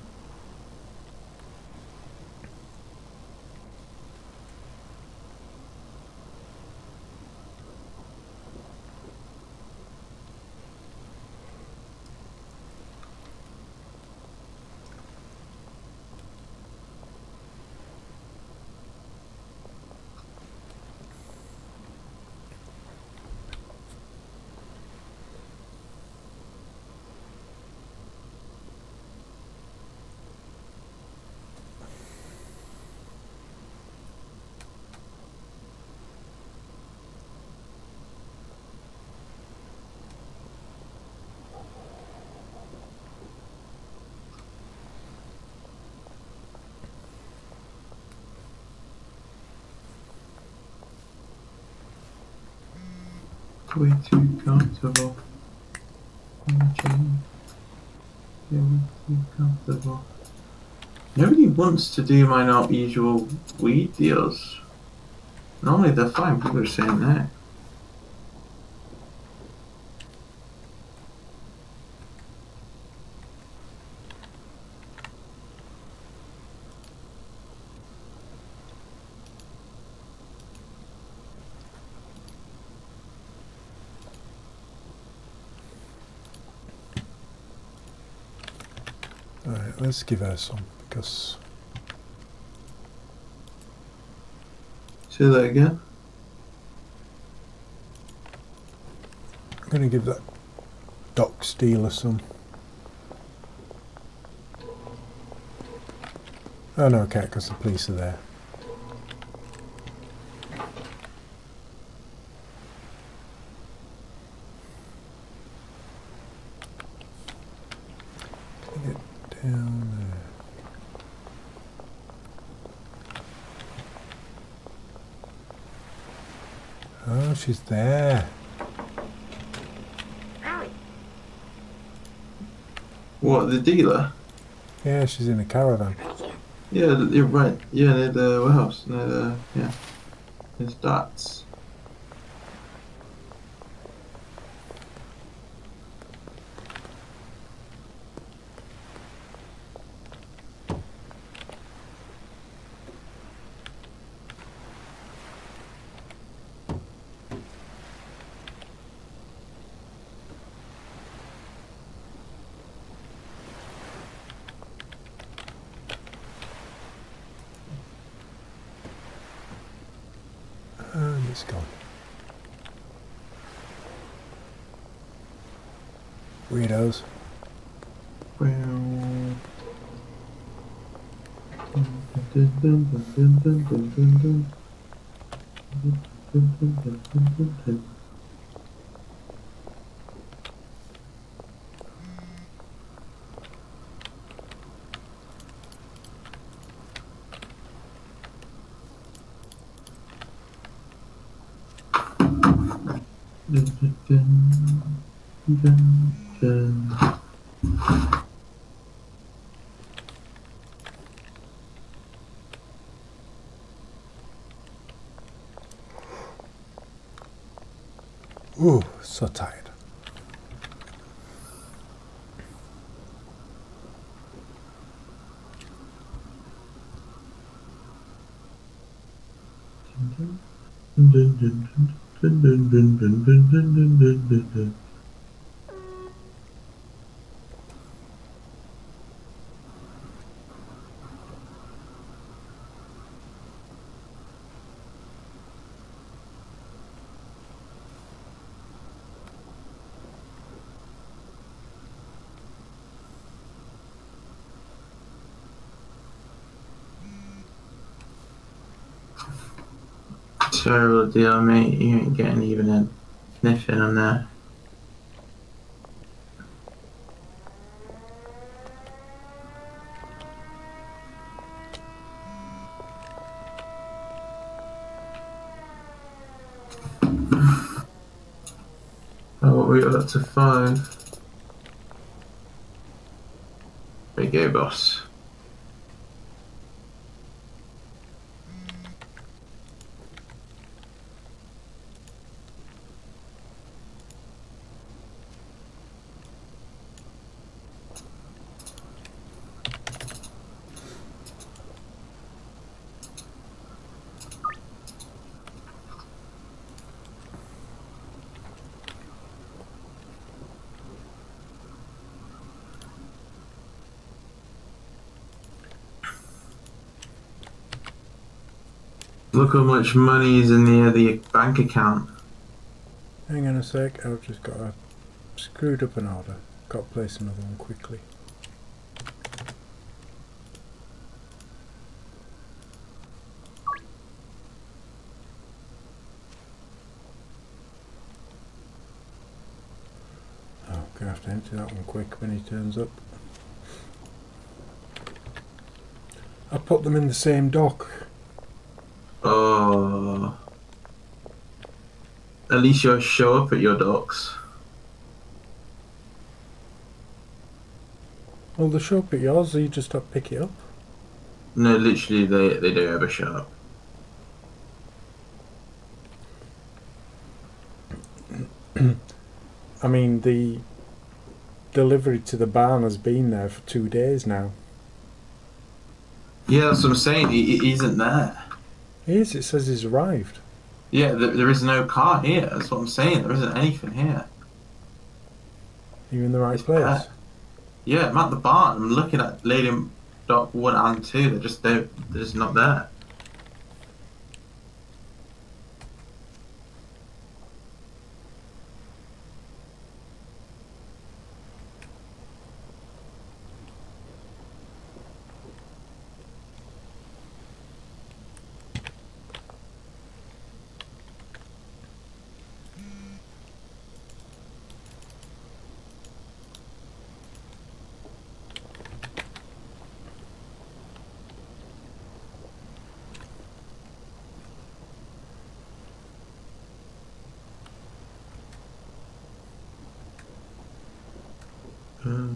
Way too comfortable. On the chain. Yeah, way too comfortable. Nobody wants to do my not usual weed deals. Normally they're fine, people are saying that. Alright, let's give her some, because... Say that again. I'm going to give that dock stealer some. Oh no, I can't, because the police are there. Get down there. Oh, she's there. What, the dealer? Yeah, she's in a caravan. Yeah, you're right. Yeah, near the warehouse. Near the, yeah. There's that. And it's gone. Weirdos. Ooh, so tired. Terrible deal, mate. You ain't getting even a sniff in on there. Oh, what we got up to 5. There you go, boss. Look how much money is in the bank account. Hang on a sec, I've just got screwed up an order. Got to place another one quickly. Oh, gonna have to empty that one quick when he turns up. I put them in the same dock. Oh. At least you'll show up at your docks. Well, the show up at yours, so you just have to pick it up. No, literally, they do ever show up. I mean, the delivery to the barn has been there for 2 days now. Yeah, that's what I'm saying. He isn't there. He is, it says he's arrived. Yeah, there is no car here. That's what I'm saying. There isn't anything here. Are you in the right It's place? bad. Yeah, I'm at the barn. I'm looking at Lady Dock 1 and 2. They just don't. They're just not there. Hmm.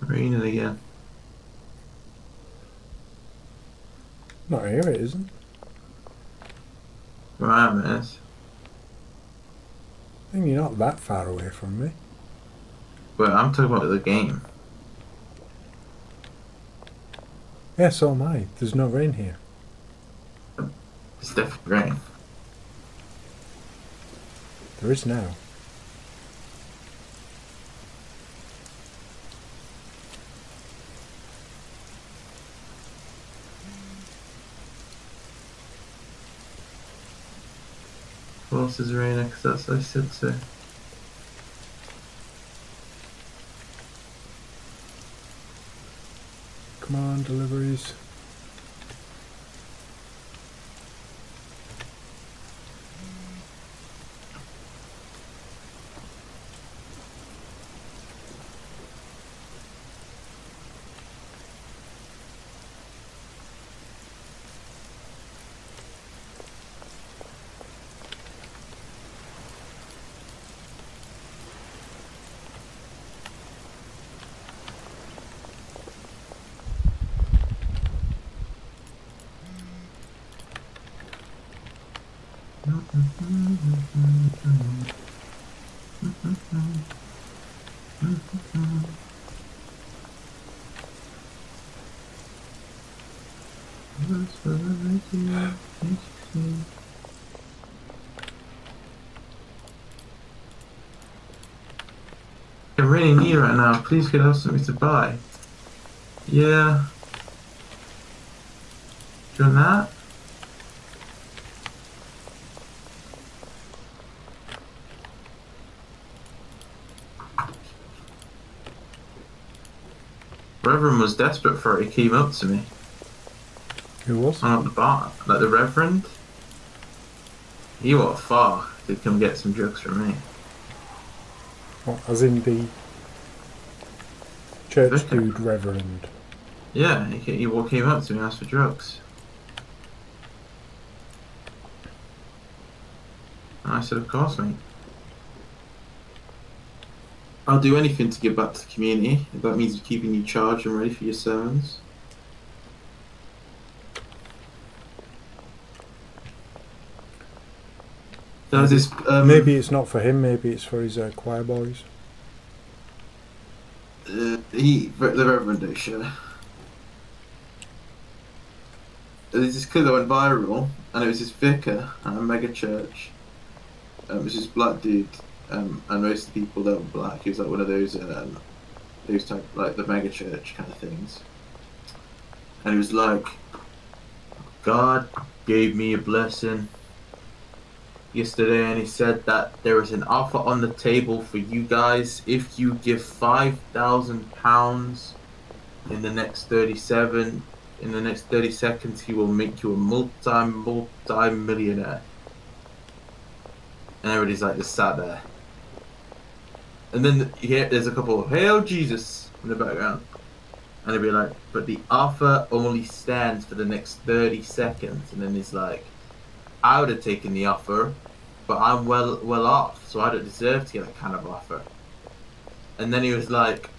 Raining again. Not here, it isn't. Where I am, it is. I think you're not that far away from me. But I'm talking about the game. Yeah, so am I. There's no rain here. It's definitely rain. There is now. Of course it's raining, because that's what I said so. Come on, deliveries. I really need right now. Please could I have something to buy. Yeah. Do you want that? Reverend was desperate for it. He came up to me. Who was? I'm at the bar. Like the Reverend. He walked far to come get some drugs from me. What, as in the church Vicar. dude reverend? Yeah, he came up to me and asked for drugs. And I said, of course, mate. I'll do anything to give back to the community. If that means keeping you charged and ready for your sermons. There's this. Maybe it's not for him. Maybe it's for his choir boys. The Reverend do sure. There's this kid that went viral, and it was this vicar at a mega church. It was this black dude, and most of the people that were black, he was like one of those type, like the mega church kind of things. And he was like, God gave me a blessing yesterday, and he said that there is an offer on the table for you guys if you give £5,000 in the next 30 seconds. He will make you a multi-millionaire. And everybody's like just sat there, and then there's a couple of "Hail Jesus" in the background, and they'll be like, but the offer only stands for the next 30 seconds. And then he's like, I would have taken the offer but I'm well off, so I don't deserve to get that kind of offer. And then he was like,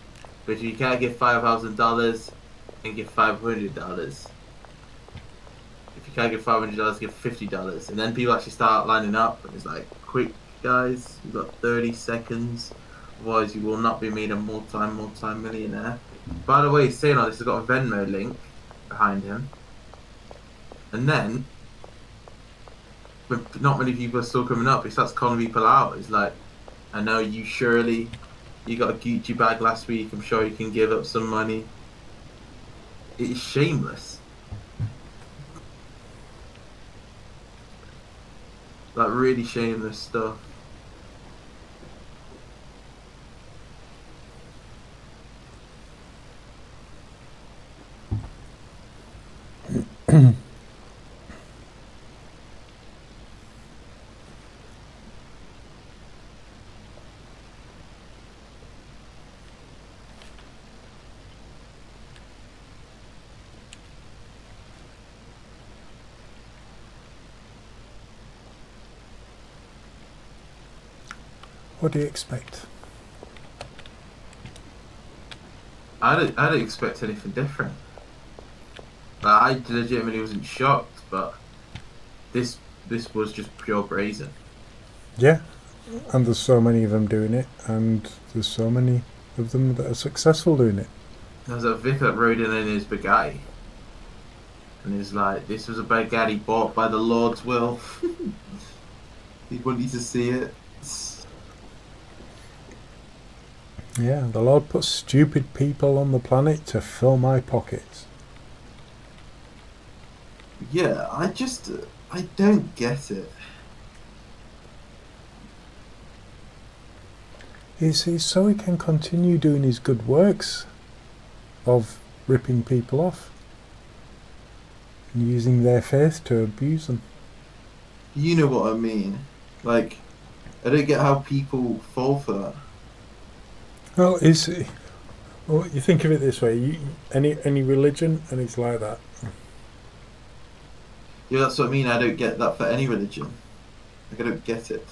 but you can't give $5,000 and give $500. If you can't give $500, give $50. And then people actually start lining up, and it's like, quick, guys, you've got 30 seconds. Otherwise, you will not be made a multi-millionaire. By the way, saying all this, has got a Venmo link behind him. And then, when not many people are still coming up, he starts calling people out. He's like, I know you surely, you got a Gucci bag last week. I'm sure you can give up some money. It is shameless. Like, really shameless stuff. What do you expect? I didn't expect anything different. Like, I legitimately wasn't shocked, but this was just pure brazen. Yeah, and there's so many of them doing it, and there's so many of them that are successful doing it. There's a Vic that rode in his Bugatti, and he's like, "This was a Bugatti bought by the Lord's will." He wanted to see it. Yeah, the Lord put stupid people on the planet to fill my pockets. Yeah, I don't get it. It's so he can continue doing his good works of ripping people off and using their faith to abuse them. You know what I mean? Like, I don't get how people fall for that. Well, you think of it this way: any religion, and it's like that. Yeah, that's what I mean. I don't get that for any religion. Like, I don't get it.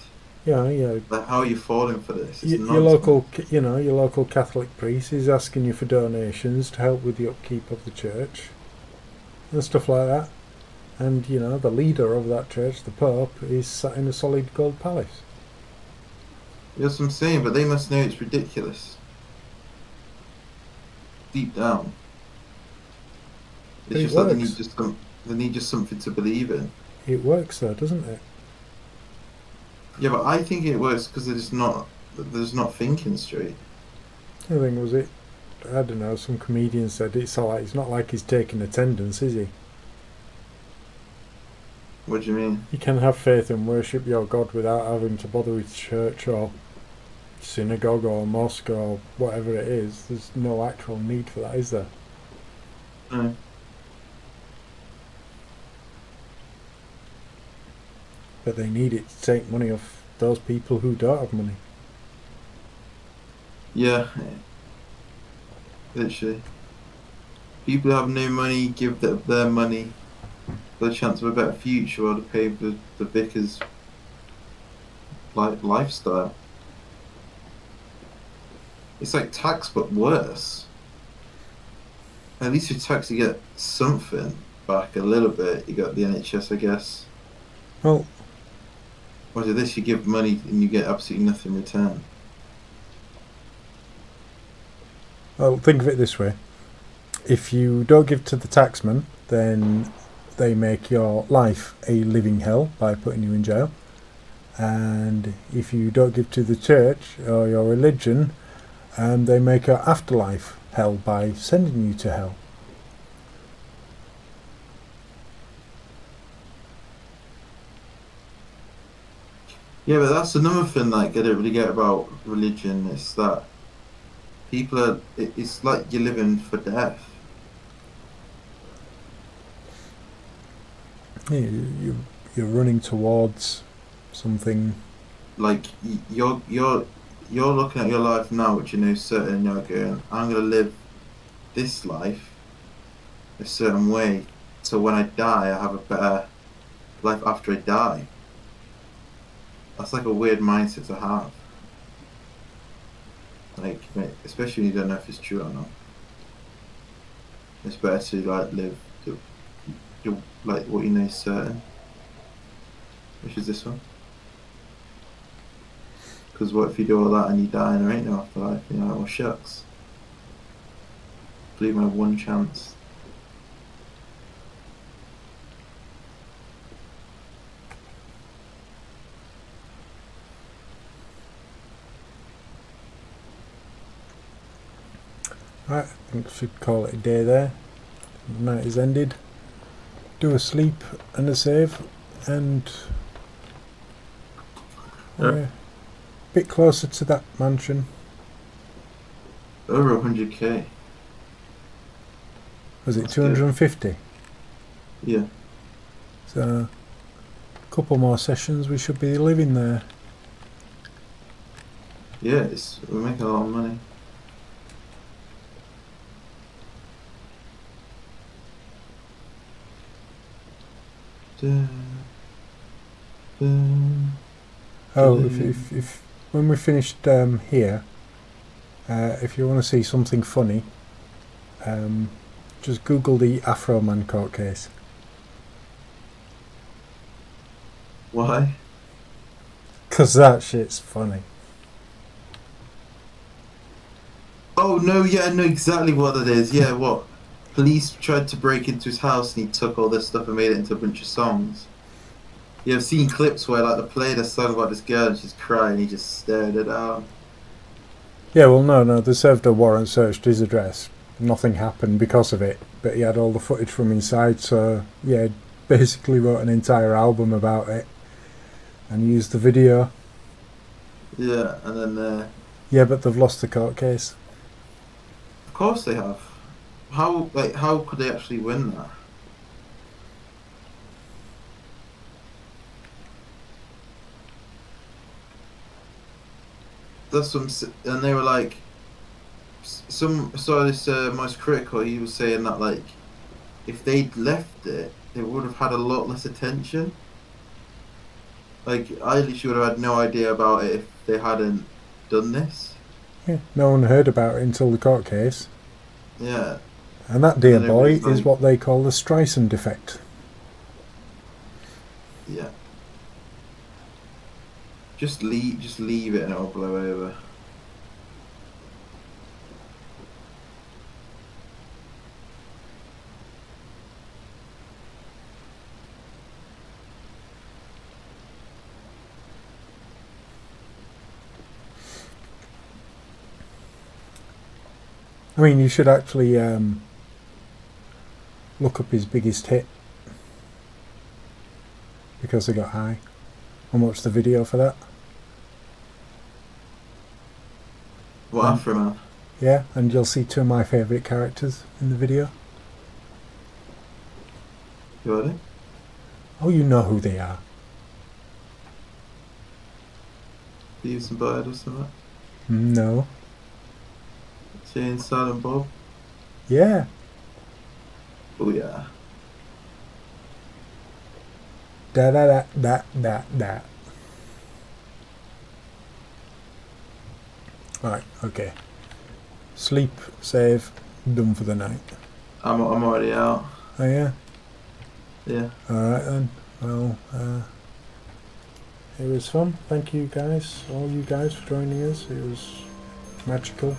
Yeah. Like, how are you falling for this? It's Your local Catholic priest is asking you for donations to help with the upkeep of the church and stuff like that. And the leader of that church, the Pope, is sat in a solid gold palace. That's what I'm saying, but they must know it's ridiculous. Deep down. It's But it just like works. they need just something to believe in. It works though, doesn't it? Yeah, but I think it works because there's not thinking straight. The thing was it. I don't know. Some comedian said it's not like he's taking attendance, is he? What do you mean? You can have faith and worship your God without having to bother with church or synagogue or mosque or whatever it is. There's no actual need for that, is there? No. But they need it to take money off those people who don't have money. Yeah. Literally. People who have no money give their money for the chance of a better future or to pay for the vicar's lifestyle. It's like tax, but worse. At least with tax, you get something back a little bit. You got the NHS, I guess. Well, Whereas with this, you give money and you get absolutely nothing in return. think of it this way. If you don't give to the taxman, then they make your life a living hell by putting you in jail. And if you don't give to the church or your religion, they make your afterlife hell by sending you to hell. Yeah, but that's another thing like I don't really get about religion. It's that people are. It's like you're living for death. Yeah, you're running towards something. Like you're looking at your life now, which you know certain. You're going, I'm gonna live this life a certain way, so when I die, I have a better life after I die. That's like a weird mindset to have. Like, especially when you don't know if it's true or not. It's better to like live like what you know is certain, which is this one. Because what if you do all that and you die and there ain't no afterlife? You're like, well, shucks. Blew my one chance. Right, I think we should call it a day there. The night is ended. Do a sleep and a save, and we're a bit closer to that mansion. Over 100k. Was it That's 250? Yeah. So, a couple more sessions, we should be living there. Yeah, we're making a lot of money. Oh, if when we finished here, if you want to see something funny, just Google the Afro Man court case. Why? Because that shit's funny. Oh no, yeah, I know exactly what it is. Yeah, what? Police tried to break into his house and he took all this stuff and made it into a bunch of songs. Yeah, I've seen clips where like they played a song about this girl and she's crying, he just stared it out. Yeah, well, no, they served a warrant, searched his address. Nothing happened because of it, but he had all the footage from inside, so yeah, basically wrote an entire album about it and used the video. Yeah, and then Yeah, but they've lost the court case. of course they have. How could they actually win that? That's some, and they were like, this most critical. He was saying that like, if they'd left it, they would have had a lot less attention. Like, I literally would have had no idea about it if they hadn't done this. Yeah, no one heard about it until the court case. Yeah. And that, dear And boy, everybody's is like- what they call the Streisand effect. Yeah. Just leave it and it'll blow over. I mean, you should actually look up his biggest hit, because they got high, and watch the video for that. What Afro Man? Yeah, and you'll see two of my favourite characters in the video. You ready? Oh, you know who they are. Beavis and Butthead or something? No. Jane, Silent Bob? Yeah. Oh yeah. Da da da da da da. Right, okay. Sleep, save, done for the night. I'm already out. Oh yeah? Yeah. Alright then. Well, it was fun. Thank you guys, all you guys, for joining us. It was magical.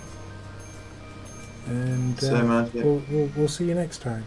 And So magic. we'll see you next time.